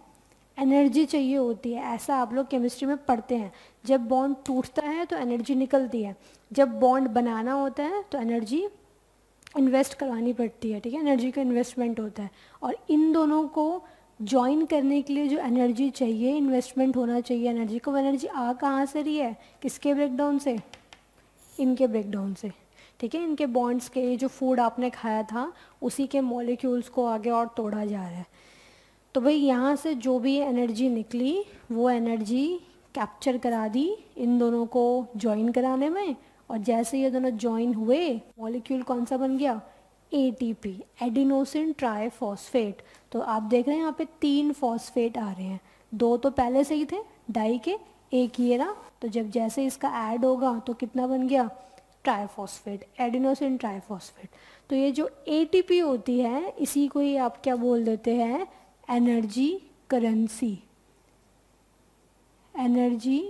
एनर्जी चाहिए होती है। ऐसा आप लोग केमिस्ट्री में पढ़ते हैं, जब बॉन्ड टूटता है तो एनर्जी निकलती है, जब बॉन्ड बनाना होता है तो एनर्जी इन्वेस्ट करवानी पड़ती है। ठीक है, एनर्जी का इन्वेस्टमेंट होता है, और इन दोनों को ज्वाइन करने के लिए जो एनर्जी चाहिए, इन्वेस्टमेंट होना चाहिए एनर्जी को, वो एनर्जी आ कहाँ से रही है? किसके ब्रेकडाउन से? इनके ब्रेकडाउन से। ठीक है, इनके बॉन्ड्स के, जो फूड आपने खाया था उसी के मॉलिक्यूल्स को आगे और तोड़ा जा रहा है। तो भाई यहाँ से जो भी एनर्जी निकली वो एनर्जी कैप्चर करा दी इन दोनों को ज्वाइन कराने में, और जैसे ये दोनों ज्वाइन हुए मॉलिक्यूल कौन सा बन गया? ATP, adenosine triphosphate. तो आप देख रहे हैं यहाँ पे 3 फॉस्फेट आ रहे हैं, 2 तो पहले से ही थे डाई के, एक ये रहा। तो जब जैसे इसका ऐड होगा तो कितना बन गया? Triphosphate, adenosine triphosphate. तो ये जो एटीपी होती है इसी को ही आप क्या बोल देते हैं? Energy currency. एनर्जी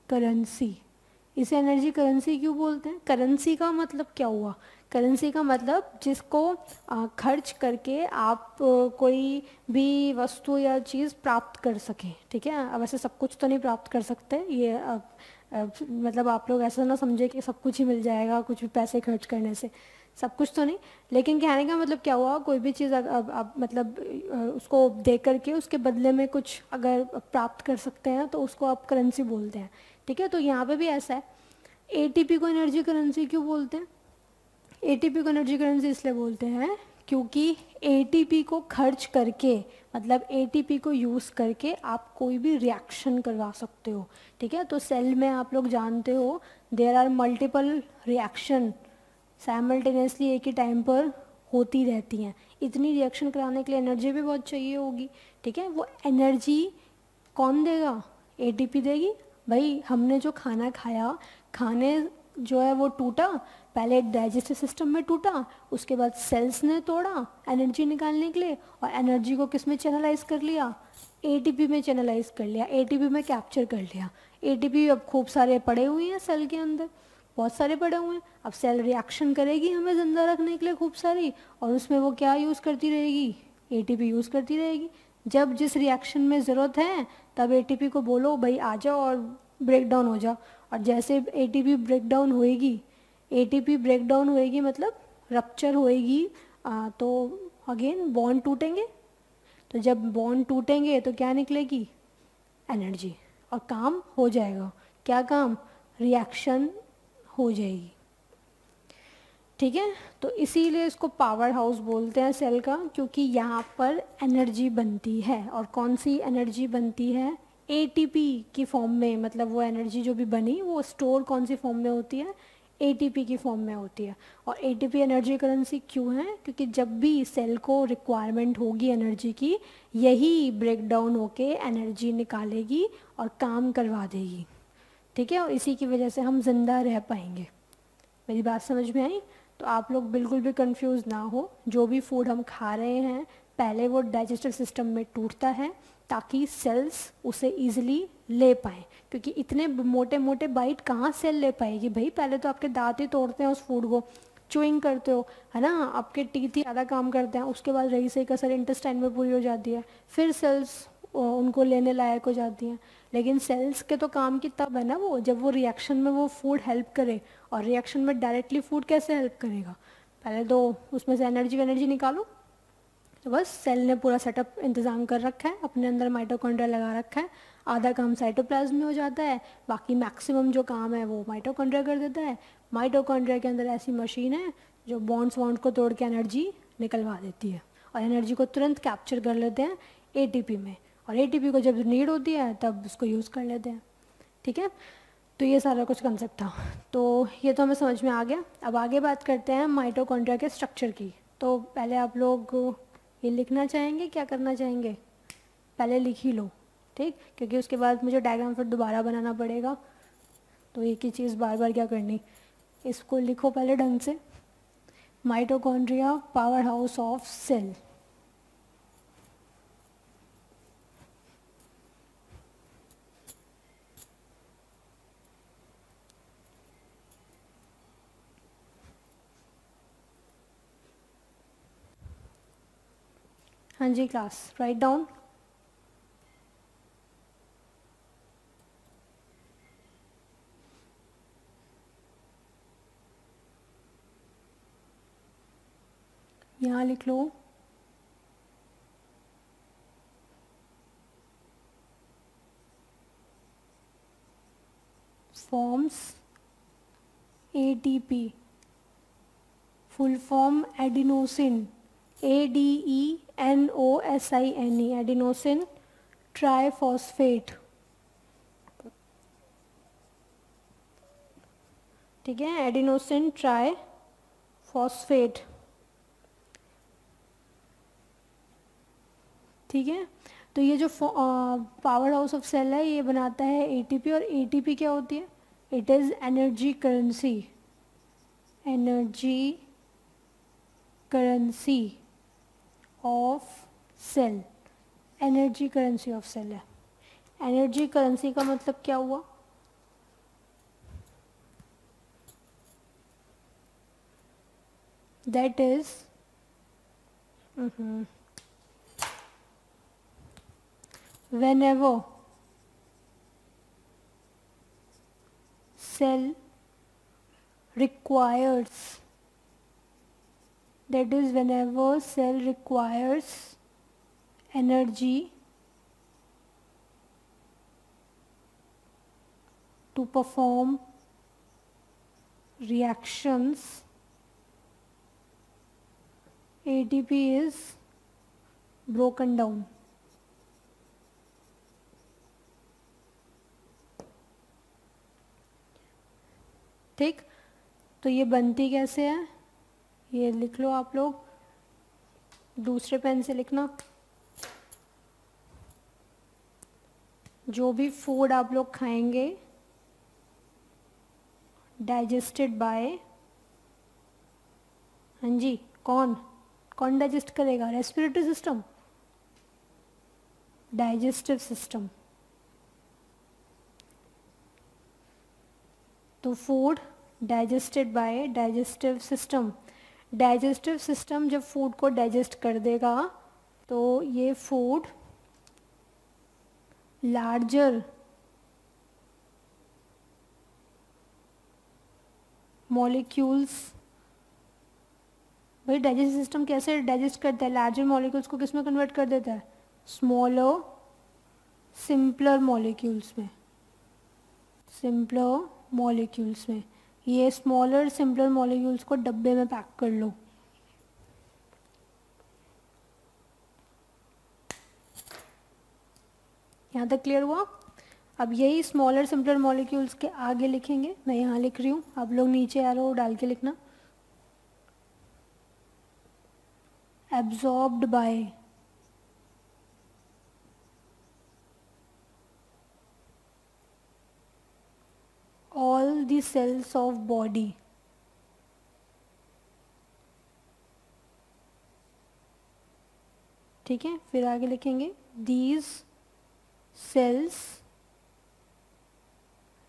करेंसी, इसे एनर्जी करेंसी क्यों बोलते हैं? करेंसी का मतलब क्या हुआ? करेंसी का मतलब जिसको खर्च करके आप कोई भी वस्तु या चीज़ प्राप्त कर सकें। ठीक है, अब वैसे सब कुछ तो नहीं प्राप्त कर सकते, ये मतलब आप लोग ऐसा ना समझे कि सब कुछ ही मिल जाएगा कुछ भी पैसे खर्च करने से, सब कुछ तो नहीं। लेकिन कहने का मतलब क्या हुआ, कोई भी चीज़ अब मतलब उसको दे करके उसके बदले में कुछ अगर प्राप्त कर सकते हैं तो उसको आप करेंसी बोलते हैं। ठीक है, तो यहाँ पे भी ऐसा है। एटीपी को एनर्जी करेंसी क्यों बोलते हैं? एटीपी को एनर्जी करेंसी इसलिए बोलते हैं क्योंकि एटीपी को खर्च करके, मतलब एटीपी को यूज़ करके आप कोई भी रिएक्शन करवा सकते हो। ठीक है, तो सेल में आप लोग जानते हो there are multiple reaction simultaneously एक ही टाइम पर होती रहती हैं। इतनी रिएक्शन कराने के लिए एनर्जी भी बहुत चाहिए होगी। ठीक है, वो एनर्जी कौन देगा? एटीपी देगी। भाई हमने जो खाना खाया, खाने जो है वो टूटा, पहले डाइजेस्टिव सिस्टम में टूटा, उसके बाद सेल्स ने तोड़ा एनर्जी निकालने के लिए, और एनर्जी को किस में चैनलाइज कर लिया? एटीपी में चैनलाइज कर लिया, एटीपी में कैप्चर कर लिया। एटीपी अब खूब सारे पड़े हुए हैं सेल के अंदर, बहुत सारे पड़े हुए हैं। अब सेल रिएक्शन करेगी हमें जिंदा रखने के लिए खूब सारी, और उसमें वो क्या यूज़ करती रहेगी? एटीपी यूज़ करती रहेगी। जब जिस रिएक्शन में ज़रूरत है तब एटीपी को बोलो भाई आ जाओ और ब्रेक डाउन हो जाओ, और जैसे एटीपी ब्रेक डाउन होएगी, एटीपी ब्रेक डाउन होएगी मतलब रप्चर होएगी, तो अगेन बॉन्ड टूटेंगे। तो जब बॉन्ड टूटेंगे तो क्या निकलेगी? एनर्जी, और काम हो जाएगा। क्या काम? रिएक्शन हो जाएगी। ठीक है, तो इसीलिए इसको पावर हाउस बोलते हैं सेल का, क्योंकि यहाँ पर एनर्जी बनती है। और कौन सी एनर्जी बनती है? एटीपी की फॉर्म में, मतलब वो एनर्जी जो भी बनी वो स्टोर कौन सी फॉर्म में होती है? एटीपी की फॉर्म में होती है। और एटीपी एनर्जी करेंसी क्यों है? क्योंकि जब भी सेल को रिक्वायरमेंट होगी एनर्जी की, यही ब्रेक डाउन होके एनर्जी निकालेगी और काम करवा देगी। ठीक है, और इसी की वजह से हम जिंदा रह पाएंगे। मेरी बात समझ में आई? तो आप लोग बिल्कुल भी कंफ्यूज ना हो। जो भी फूड हम खा रहे हैं पहले वो डाइजेस्टिव सिस्टम में टूटता है ताकि सेल्स उसे इजीली ले पाएँ, क्योंकि इतने मोटे मोटे बाइट कहाँ सेल ले पाएगी भाई? पहले तो आपके दांत ही तोड़ते हैं उस फूड को, चुइंग करते हो है ना, आपके टीथ ही आधा काम करते हैं, उसके बाद रही सही कसर इंटेस्टाइन में पूरी हो जाती है, फिर सेल्स उनको लेने लायक हो जाती हैं। लेकिन सेल्स के तो काम की तब है ना वो, जब वो रिएक्शन में वो फूड हेल्प करे। और रिएक्शन में डायरेक्टली फूड कैसे हेल्प करेगा? पहले तो उसमें से एनर्जी निकालो। तो बस सेल ने पूरा सेटअप इंतज़ाम कर रखा है, अपने अंदर माइटोकॉन्ड्रिया लगा रखा है। आधा काम साइटोप्लाज्म में हो जाता है, बाकी मैक्सिमम जो काम है वो माइटोकॉन्ड्रिया कर देता है। माइटोकॉन्ड्रिया के अंदर ऐसी मशीन है जो बॉन्ड्स को तोड़ के एनर्जी निकलवा देती है। और एनर्जी को तुरंत कैप्चर कर लेते हैं एटीपी में, और एटीपी को जब नीड होती है तब उसको यूज़ कर लेते हैं। ठीक है, तो ये सारा कुछ कंसेप्ट था, तो ये तो हमें समझ में आ गया। अब आगे बात करते हैं माइटोकॉन्ड्रिया के स्ट्रक्चर की। तो पहले आप लोग ये लिखना चाहेंगे, क्या करना चाहेंगे? पहले लिख ही लो, ठीक, क्योंकि उसके बाद मुझे डायग्राम फिर दोबारा बनाना पड़ेगा, तो एक ही चीज़ बार बार क्या करनी। इसको लिखो पहले ढंग से, mitochondria power house of cell. हाँ जी क्लास, राइट डाउन। यहाँ लिख लो forms ATP, full form adenosine, ADENOSINE, adenosine triphosphate. ठीक है, एडिनोसिन ट्राइफॉस्फेट। ठीक है, तो ये जो पावर हाउस ऑफ सेल है ये बनाता है एटीपी, और एटीपी क्या होती है? It is energy currency, energy currency of cell, energy currency of cell है। एनर्जी करेंसी का मतलब क्या हुआ? That is whenever cell requires, that is whenever cell requires energy to perform reactions, ATP is broken down. ठीक, तो ये बनती कैसे है ये लिख लो आप लोग, दूसरे पेन से लिखना। जो भी फूड आप लोग खाएंगे डाइजेस्टेड बाय, हाँ जी, कौन कौन डाइजेस्ट करेगा? Respiratory system, digestive system. तो food digested by digestive system. Digestive system जब फूड को डाइजेस्ट कर देगा तो ये फूड लार्जर मॉलिक्यूल्स, भाई डाइजेस्टिव सिस्टम कैसे डाइजेस्ट करता है? लार्जर मॉलिक्यूल्स को किस में कन्वर्ट कर देता है? स्मॉलर सिंपलर मॉलिक्यूल्स में, सिंपलर मॉलिक्यूल्स में। ये स्मॉलर सिंपलर मॉलिक्यूल्स को डब्बे में पैक कर लो। यहाँ तक क्लियर हुआ? अब यही स्मॉलर सिंपलर मॉलिक्यूल्स के आगे लिखेंगे, मैं यहाँ लिख रही हूँ, आप लोग नीचे एरो डाल के लिखना। Absorbed bye, all the cells of body, ठीक है, फिर आगे लिखेंगे these cells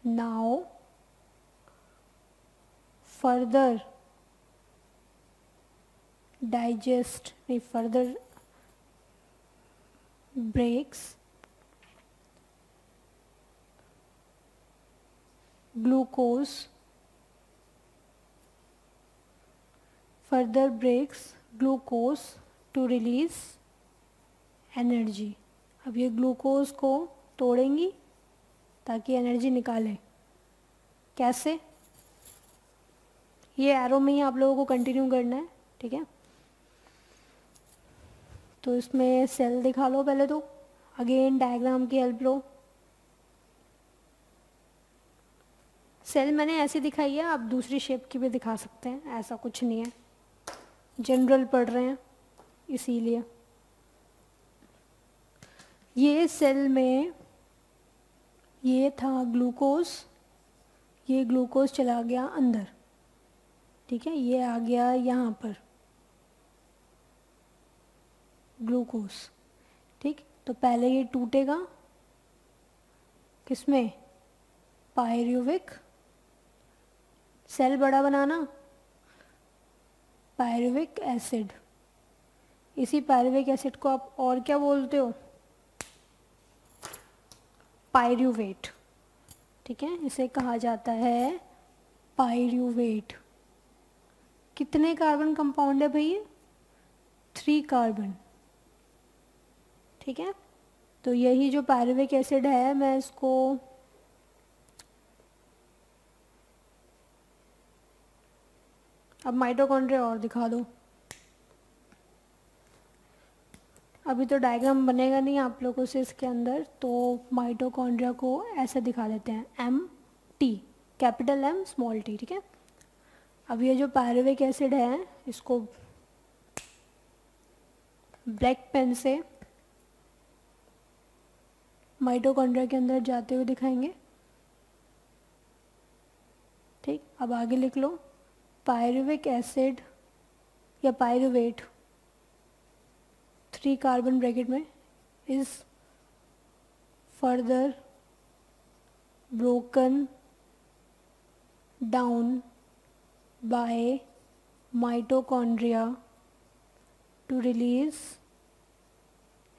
now further digest, further breaks glucose, further breaks glucose to release energy। अब ये ग्लूकोज को तोड़ेंगी ताकि एनर्जी निकालें। कैसे? ये एरो में ही आप लोगों को कंटिन्यू करना है, ठीक है। तो इसमें सेल दिखा लो पहले तो, अगेन डायग्राम की हेल्प लो। सेल मैंने ऐसी दिखाई है, आप दूसरी शेप की भी दिखा सकते हैं, ऐसा कुछ नहीं है, जनरल पढ़ रहे हैं इसीलिए। ये सेल में ये था ग्लूकोज, ये ग्लूकोज चला गया अंदर, ठीक है, ये आ गया यहाँ पर ग्लूकोज, ठीक। तो पहले ये टूटेगा किसमें, पायरुविक, सेल बड़ा बनाना, पायरुविक एसिड। इसी पायरुविक एसिड को आप और क्या बोलते हो, पायरुवेट, ठीक है, इसे कहा जाता है पायरुवेट। कितने कार्बन कंपाउंड है भैया, 3 कार्बन, ठीक है। तो यही जो पायरुविक एसिड है, मैं इसको अब माइटोकॉन्ड्रिया और दिखा दो। अभी तो डायग्राम बनेगा नहीं आप लोगों से इसके अंदर, तो माइटोकॉन्ड्रिया को ऐसे दिखा देते हैं, MT, capital M small t, ठीक है। अब ये जो पायरुविक एसिड है, इसको ब्लैक पेन से माइटोकॉन्ड्रिया के अंदर जाते हुए दिखाएंगे, ठीक। अब आगे लिख लो, पायरुविक एसिड या पायरुवेट 3 कार्बन ब्रैकेट में is further broken down by mitochondria to release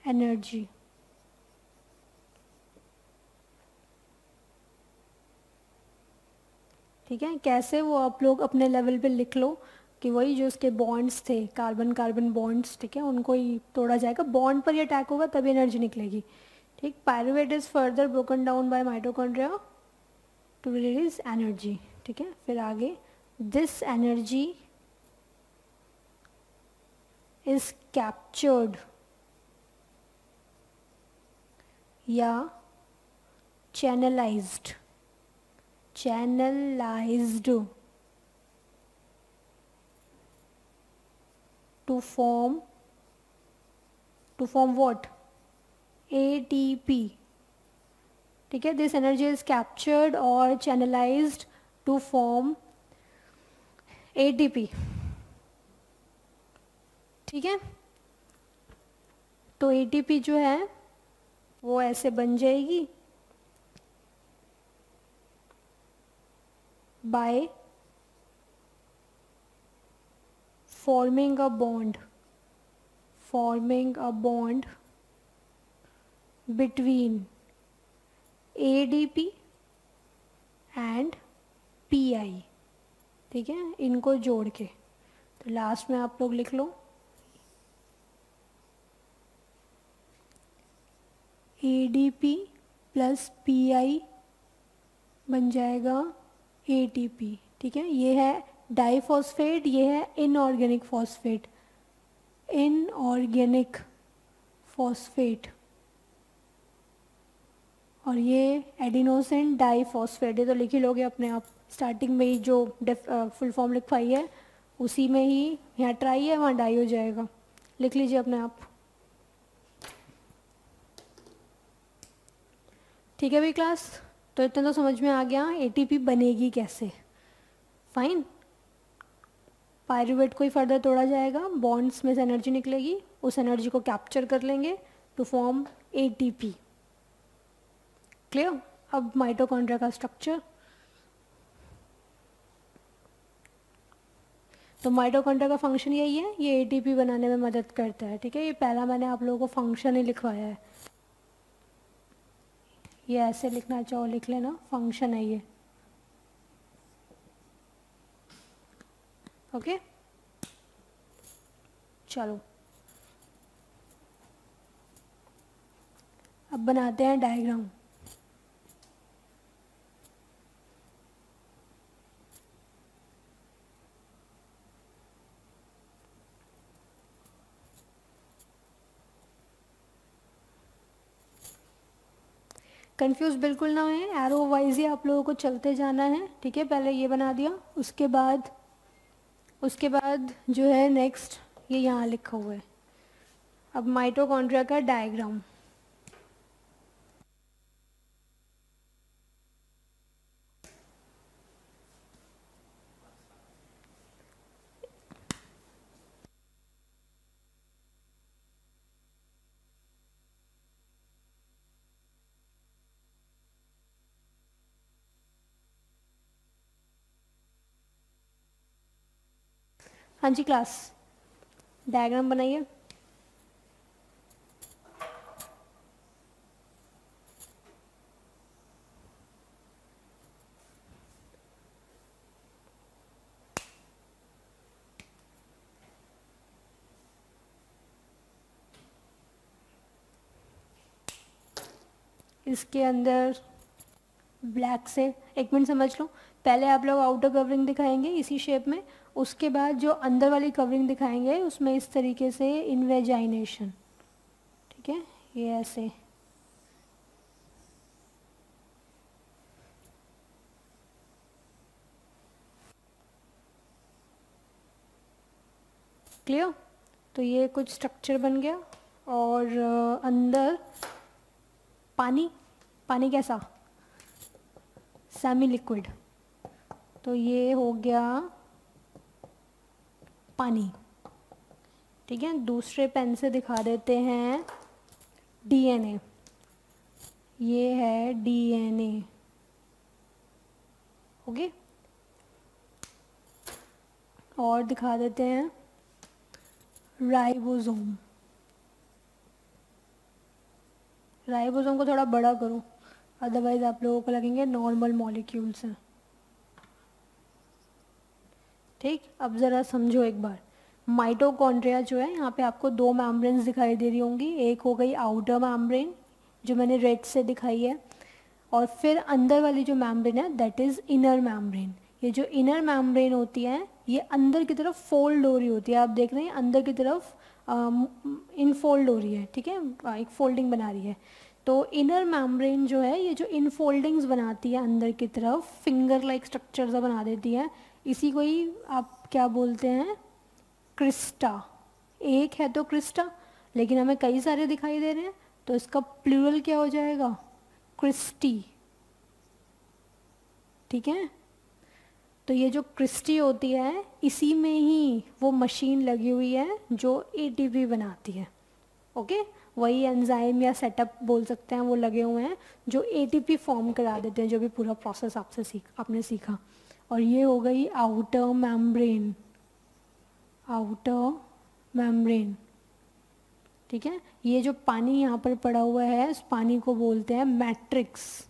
energy. ठीक है, कैसे वो आप लोग अपने लेवल पे लिख लो कि वही जो उसके बॉन्ड्स थे, कार्बन कार्बन बॉन्ड्स, ठीक है, उनको ही तोड़ा जाएगा, बॉन्ड पर ही अटैक होगा तभी एनर्जी निकलेगी, ठीक। Pyruvate is further broken down by mitochondria to release energy, ठीक है। फिर आगे, दिस एनर्जी इज कैप्चर्ड या channelised to form what, ATP, ठीक है। दिस एनर्जी इज कैप्चर्ड और चैनलाइज्ड टू फॉर्म ATP, ठीक है। तो ATP जो है वो ऐसे बन जाएगी by forming a bond between ADP and PI, ठीक है, इनको जोड़ के। तो लास्ट में आप लोग लिख लो ADP प्लस PI बन जाएगा ATP, ठीक है। ये है डाइफॉस्फेट, ये है इनऑर्गेनिक फॉस्फेट, और ये एडिनोसिन डाइफॉस्फेट। ये तो लिख ही लोगे अपने आप, स्टार्टिंग में ही जो फुल फॉर्म लिखवाई है उसी में ही, यहाँ ट्राई है वहाँ डाई हो जाएगा, लिख लीजिए अपने आप, ठीक है भाई क्लास। तो इतना तो समझ में आ गया ATP बनेगी कैसे, फाइन। पायरुवेट को ही फर्दर तोड़ा जाएगा, बॉन्ड्स में से एनर्जी निकलेगी, उस एनर्जी को कैप्चर कर लेंगे टू फॉर्म ATP, क्लियर। अब माइटोकॉन्ड्रिया का स्ट्रक्चर, तो माइटोकॉन्ड्रिया का फंक्शन यही है, ये ATP बनाने में मदद करता है, ठीक है। ये पहला मैंने आप लोगों को फंक्शन ही लिखवाया है, ये ऐसे लिखना चाहो लिख लेना, फंक्शन है ये, ओके। चलो अब बनाते हैं डायग्राम। कंफ्यूज बिल्कुल ना होए, एरो वाइज ही आप लोगों को चलते जाना है, ठीक है। पहले ये बना दिया, उसके बाद जो है नेक्स्ट ये यहाँ लिखा हुआ है। अब माइटोकॉन्ड्रिया का डायग्राम, हाँ जी क्लास, डायग्राम बनाइए। इसके अंदर ब्लैक से, एक मिनट समझ लो, पहले आप लोग आउटर कवरिंग दिखाएंगे इसी शेप में, उसके बाद जो अंदर वाली कवरिंग दिखाएंगे उसमें इस तरीके से इनवेजाइनेशन, ठीक है, ये ऐसे। क्लियर? तो ये कुछ स्ट्रक्चर बन गया। और अंदर पानी, पानी कैसा, सेमी लिक्विड, तो ये हो गया पानी, ठीक है। दूसरे पेन से दिखा देते हैं डीएनए, ये है डीएनए, ओके। और दिखा देते हैं राइबोसोम, राइबोसोम को थोड़ा बड़ा करो, अदरवाइज आप लोगों को लगेंगे नॉर्मल मॉलिक्यूल्स हैं, ठीक। अब ज़रा समझो एक बार, माइटोकॉन्ड्रिया जो है यहाँ पे आपको दो मेम्ब्रेन्स दिखाई दे रही होंगी, एक हो गई आउटर मेम्ब्रेन जो मैंने रेड से दिखाई है, और फिर अंदर वाली जो मेम्ब्रेन है दैट इज़ इनर मेम्ब्रेन। ये जो इनर मेम्ब्रेन होती है ये अंदर की तरफ फोल्ड हो रही होती है, आप देख रहे हैं अंदर की तरफ इनफोल्ड हो रही है, ठीक है, एक फोल्डिंग बना रही है। तो इनर मेम्ब्रेन जो है ये जो इनफोल्डिंग्स बनाती है अंदर की तरफ, फिंगर लाइक स्ट्रक्चर सा बना देती है, इसी को ही आप क्या बोलते हैं, क्रिस्टा। एक है तो क्रिस्टा, लेकिन हमें कई सारे दिखाई दे रहे हैं तो इसका प्लूरल क्या हो जाएगा, क्रिस्टी, ठीक है। तो ये जो क्रिस्टी होती है इसी में ही वो मशीन लगी हुई है जो एटीपी बनाती है, ओके। वही एंजाइम या सेटअप बोल सकते हैं वो लगे हुए हैं जो एटीपी फॉर्म करा देते हैं, जो भी पूरा प्रोसेस आपने सीखा। और ये हो गई आउटर मेम्ब्रेन, आउटर मेम्ब्रेन, ठीक है। ये जो पानी यहाँ पर पड़ा हुआ है इस पानी को बोलते हैं मैट्रिक्स।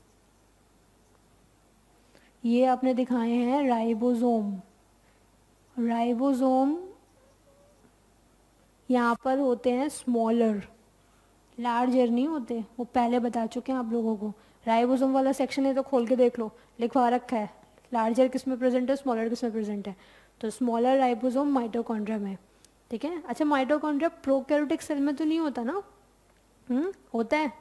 ये आपने दिखाए हैं राइबोसोम, राइबोसोम यहाँ पर होते हैं स्मॉलर, लार्जर नहीं होते, वो पहले बता चुके हैं आप लोगों को। राइबोसोम वाला सेक्शन है तो खोल के देख लो, लिखवा रखा है लार्जर किस में प्रेजेंट है, स्मॉलर किस में प्रेजेंट है। तो स्मॉलर राइबोसोम माइटोकॉन्ड्रिया में, ठीक है। अच्छा, माइटोकॉन्ड्रिया प्रोकैरियोटिक सेल में तो नहीं होता ना? होता है।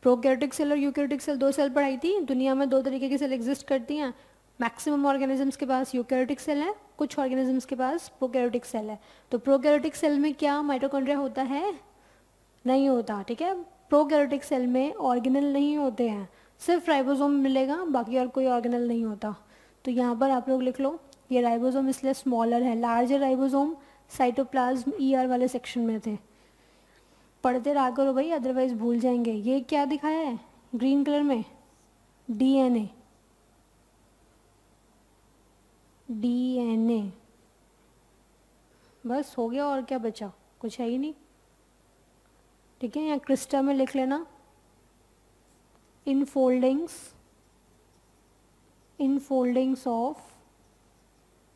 प्रोकैरियोटिक सेल और यूकैरियोटिक सेल, दो सेल पढ़ाई थी, दुनिया में दो तरीके की सेल एग्जिस्ट करती हैं। मैक्सिमम ऑर्गेनिजम्स के पास यूकैरियोटिक सेल है, कुछ ऑर्गेनिजम्स के पास प्रोकैरियोटिक सेल है। तो प्रोकैरियोटिक सेल में क्या माइटोकॉन्ड्रिया होता है? नहीं होता, ठीक है। प्रोकैरियोटिक सेल में ऑर्गेनल नहीं होते हैं, सिर्फ राइबोसोम मिलेगा, बाकी और कोई ऑर्गेनल नहीं होता। तो यहाँ पर आप लोग लिख लो, ये राइबोसोम इसलिए स्मॉलर है, लार्जर राइबोसोम साइटोप्लाज्म ईआर वाले सेक्शन में थे। पढ़ते रहा करो भाई, अदरवाइज भूल जाएंगे। ये क्या दिखाया है ग्रीन कलर में? डीएनए, डीएनए, बस हो गया, और क्या बचा, कुछ है ही नहीं, ठीक है। यहाँ क्रिस्टा में लिख लेना infoldings, infoldings of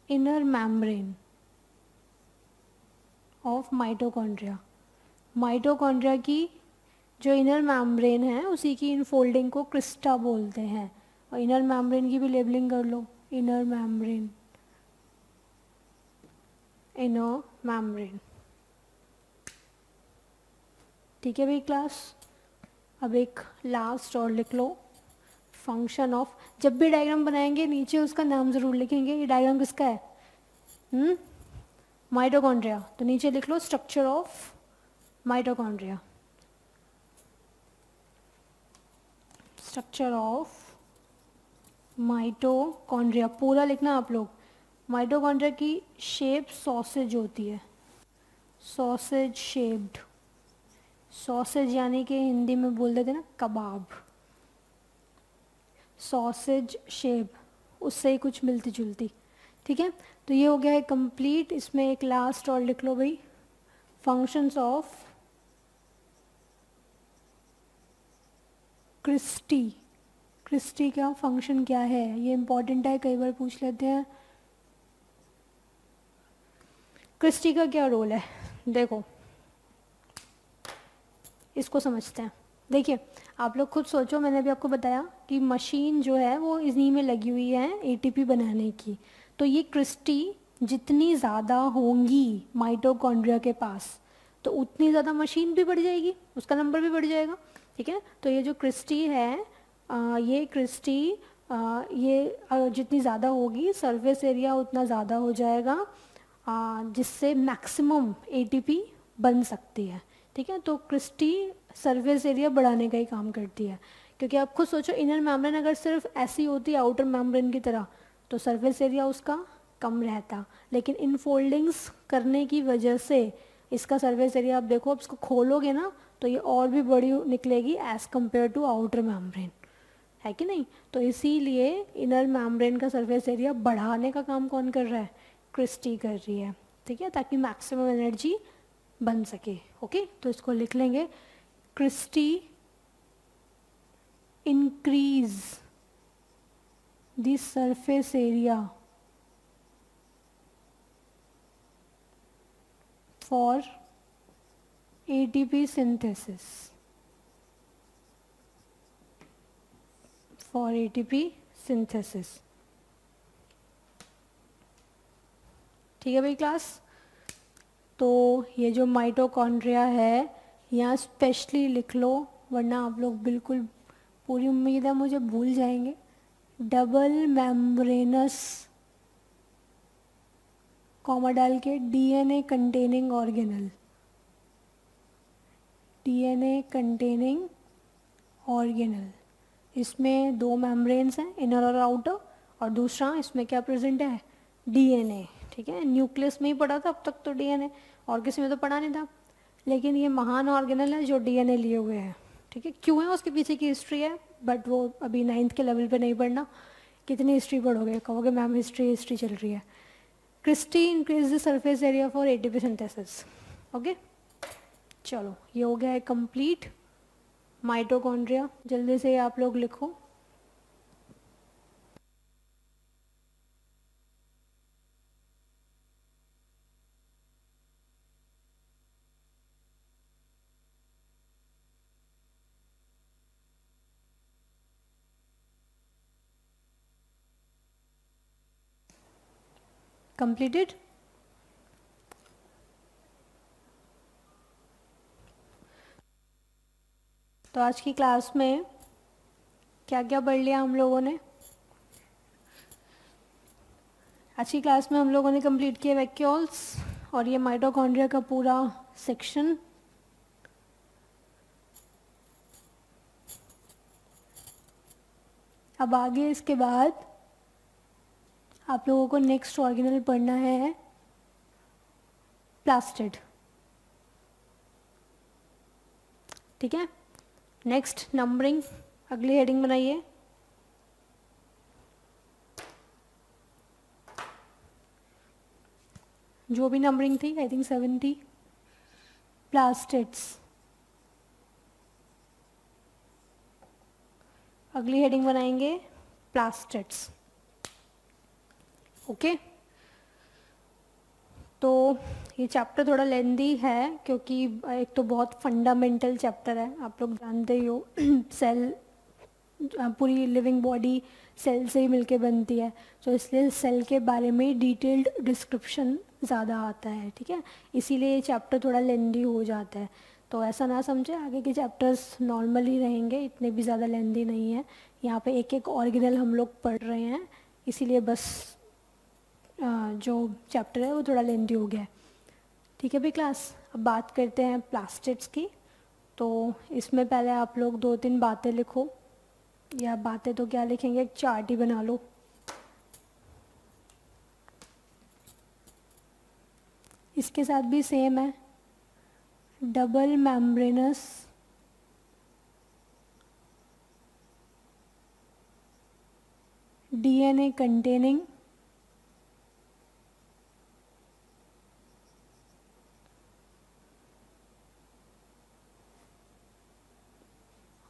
inner membrane of mitochondria. Mitochondria की जो इनर मेम्ब्रेन है उसी की इनफोल्डिंग को क्रिस्टा बोलते हैं। और इनर मेम्ब्रेन की भी लेबलिंग कर लो, इनर मेम्ब्रेन, इनर मेम्ब्रेन, ठीक है भाई क्लास। अब एक लास्ट और लिख लो, फंक्शन ऑफ, जब भी डायग्राम बनाएंगे नीचे उसका नाम ज़रूर लिखेंगे। ये डायग्राम किसका है? माइटोकॉन्ड्रिया। तो नीचे लिख लो structure of mitochondria. Structure of mitochondria पूरा लिखना आप लोग। माइटोकॉन्ड्रिया की शेप सॉसेज होती है, सॉसेज शेप्ड। सॉसेज यानी कि हिंदी में बोल देते ना कबाब, सॉसेज शेप, उससे ही कुछ मिलती जुलती। ठीक है, तो ये हो गया है कंप्लीट। इसमें एक लास्ट और लिख लो भाई, फंक्शंस ऑफ क्रिस्टी। क्रिस्टी का फंक्शन क्या है, ये इंपॉर्टेंट है, कई बार पूछ लेते हैं। क्रिस्टी का क्या रोल है, देखो इसको समझते हैं। देखिए आप लोग खुद सोचो, मैंने अभी आपको बताया कि मशीन जो है वो इन्हीं में लगी हुई है एटीपी बनाने की। तो ये क्रिस्टी जितनी ज़्यादा होंगी माइटोकॉन्ड्रिया के पास, तो उतनी ज़्यादा मशीन भी बढ़ जाएगी, उसका नंबर भी बढ़ जाएगा। ठीक है, तो ये जो क्रिस्टी है ये क्रिस्टी ये जितनी ज़्यादा होगी सरफेस एरिया उतना ज़्यादा हो जाएगा, जिससे मैक्सिमम एटीपी बन सकती है। ठीक है, तो क्रिस्टी सरफेस एरिया बढ़ाने का ही काम करती है। क्योंकि आप खुद सोचो, इनर मेम्ब्रेन अगर सिर्फ ऐसी होती आउटर मेम्ब्रेन की तरह तो सरफेस एरिया उसका कम रहता, लेकिन इन फोल्डिंग्स करने की वजह से इसका सरफेस एरिया, आप देखो, अब इसको खोलोगे ना तो ये और भी बड़ी निकलेगी as compare to outer membrane, है कि नहीं। तो इसीलिए इनर मेम्ब्रेन का सरफेस एरिया बढ़ाने का काम कौन कर रहा है, क्रिस्टी कर रही है। ठीक है, ताकि मैक्सिमम एनर्जी बन सके। ओके, तो इसको लिख लेंगे, cristae increase the surface area for ATP synthesis, for ATP synthesis। ठीक है भाई क्लास, तो ये जो माइटोकॉन्ड्रिया है यहाँ स्पेशली लिख लो, वरना आप लोग बिल्कुल, पूरी उम्मीद है मुझे भूल जाएंगे। डबल मेम्ब्रेनस कॉमा डाल के DNA containing organelle, DNA containing organelle. इसमें दो मेम्ब्रेन्स हैं, इनर और आउटर, और दूसरा इसमें क्या प्रेजेंट है, DNA। ठीक है, न्यूक्लियस में ही पढ़ा था अब तक तो DNA, और किसी में तो पढ़ा नहीं था। लेकिन ये महान ऑर्गेनल है जो DNA लिए हुए है। ठीक है, क्यों है उसके पीछे की हिस्ट्री है, बट वो अभी 9th के लेवल पे नहीं पढ़ना। कितनी हिस्ट्री पढ़ोगे, कहोगे मैम हिस्ट्री चल रही है। Cristae increase the surface area for ATP synthesis. Okay, चलो ये हो गया है कंप्लीट माइटोकॉन्ड्रिया। जल्दी से आप लोग लिखो। कंप्लीटेड। तो आज की क्लास में क्या क्या पढ़ लिया हम लोगों ने, आज की क्लास में हम लोगों ने कंप्लीट किया वैक्यूल्स और ये माइटोकॉन्ड्रिया का पूरा सेक्शन। अब आगे इसके बाद आप लोगों को नेक्स्ट ऑर्गेनल पढ़ना है प्लास्टिड। ठीक है, नेक्स्ट नंबरिंग, अगली हेडिंग बनाइए। जो भी नंबरिंग थी, आई थिंक 70, प्लास्टिड्स। अगली हेडिंग बनाएंगे प्लास्टिड्स। ओके, तो ये चैप्टर थोड़ा लेंदी है क्योंकि एक तो बहुत फंडामेंटल चैप्टर है, आप लोग जानते ही हो सेल, पूरी लिविंग बॉडी सेल से ही मिलके बनती है, तो इसलिए सेल के बारे में डिटेल्ड डिस्क्रिप्शन ज़्यादा आता है। ठीक है, इसीलिए ये चैप्टर थोड़ा लेंदी हो जाता है। तो ऐसा ना समझे, आगे के चैप्टर्स नॉर्मल ही रहेंगे, इतने भी ज़्यादा लेंदी नहीं है। यहाँ पे एक एक ऑर्गेनल हम लोग पढ़ रहे हैं, इसीलिए बस जो चैप्टर है वो थोड़ा लेंथी हो गया है। ठीक है भाई क्लास, अब बात करते हैं प्लास्टिड्स की। तो इसमें पहले आप लोग 2-3 बातें लिखो, या बातें तो क्या लिखेंगे, एक चार्ट ही बना लो। इसके साथ भी सेम है, double membranous DNA containing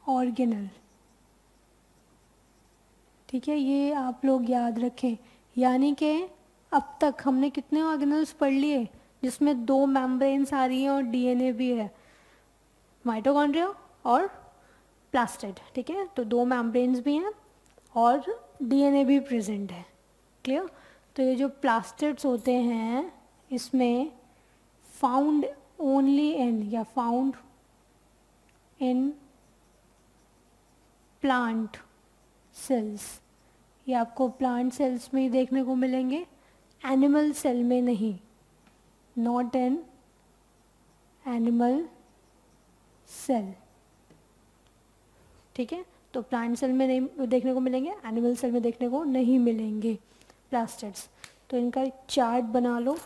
organelle. ठीक है, ये आप लोग याद रखें। यानी कि अब तक हमने कितने ऑर्गेनल्स पढ़ लिए जिसमें 2 मेम्ब्रेन्स आ रही हैं और DNA भी है, माइटोकॉन्ड्रिया और प्लास्टिड। ठीक है, तो 2 मेम्ब्रेन्स भी हैं और DNA भी प्रेजेंट है। क्लियर? तो ये जो प्लास्टिड्स होते हैं इसमें फाउंड ओनली इन, या फाउंड इन प्लांट सेल्स, ये आपको प्लांट सेल्स में ही देखने को मिलेंगे, एनिमल सेल में नहीं, नॉट इन एनिमल सेल। ठीक है, तो प्लांट सेल में नहीं देखने को मिलेंगे, एनिमल सेल में देखने को नहीं मिलेंगे प्लास्टिड्स। तो इनका एक चार्ट बना लो,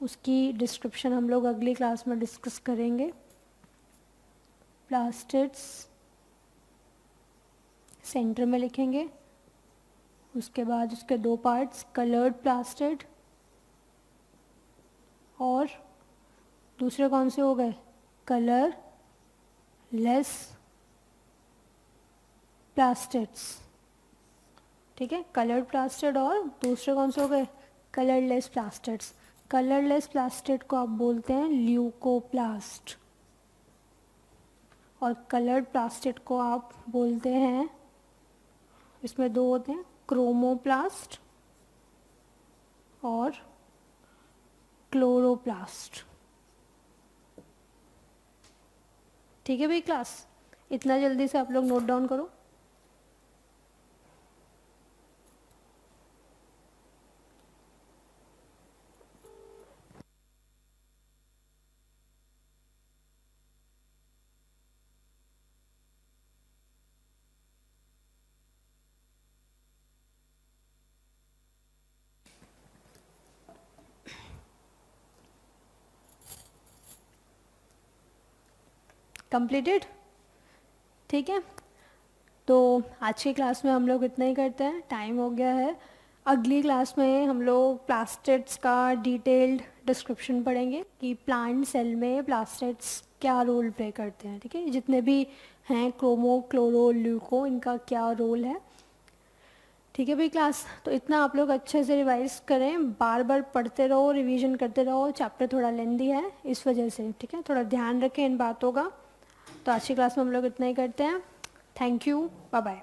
उसकी डिस्क्रिप्शन हम लोग अगली क्लास में डिस्कस करेंगे। प्लास्टिड्स सेंटर में लिखेंगे, उसके बाद उसके 2 पार्ट्स, कलर्ड प्लास्टिड और दूसरे कौन से हो गए, कलर लेस प्लास्टिड्स। ठीक है, कलर्ड प्लास्टिड और दूसरे कौन से हो गए, कलरलेस प्लास्टिड्स। कलरलेस प्लास्टिड को आप बोलते हैं ल्यूकोप्लास्ट, और कलर्ड प्लास्टिड को आप बोलते हैं, इसमें 2 होते हैं, क्रोमोप्लास्ट और क्लोरोप्लास्ट। ठीक है भाई क्लास, इतना जल्दी से आप लोग नोट डाउन करो। कंप्लीटेड? ठीक है, तो आज की क्लास में हम लोग इतना ही करते हैं, टाइम हो गया है। अगली क्लास में हम लोग प्लास्टिड्स का डिटेल्ड डिस्क्रिप्शन पढ़ेंगे कि प्लांट सेल में प्लास्टिड्स क्या रोल प्ले करते हैं। ठीक है, जितने भी हैं क्रोमो, क्लोरो, ल्यूको, इनका क्या रोल है। ठीक है भाई क्लास, तो इतना आप लोग अच्छे से रिवाइज करें, बार बार पढ़ते रहो, रिवीजन करते रहो। चैप्टर थोड़ा लेंदी है इस वजह से। ठीक है, थोड़ा ध्यान रखें इन बातों का। तो आज की क्लास में हम लोग इतना ही करते हैं। Thank you, bye bye.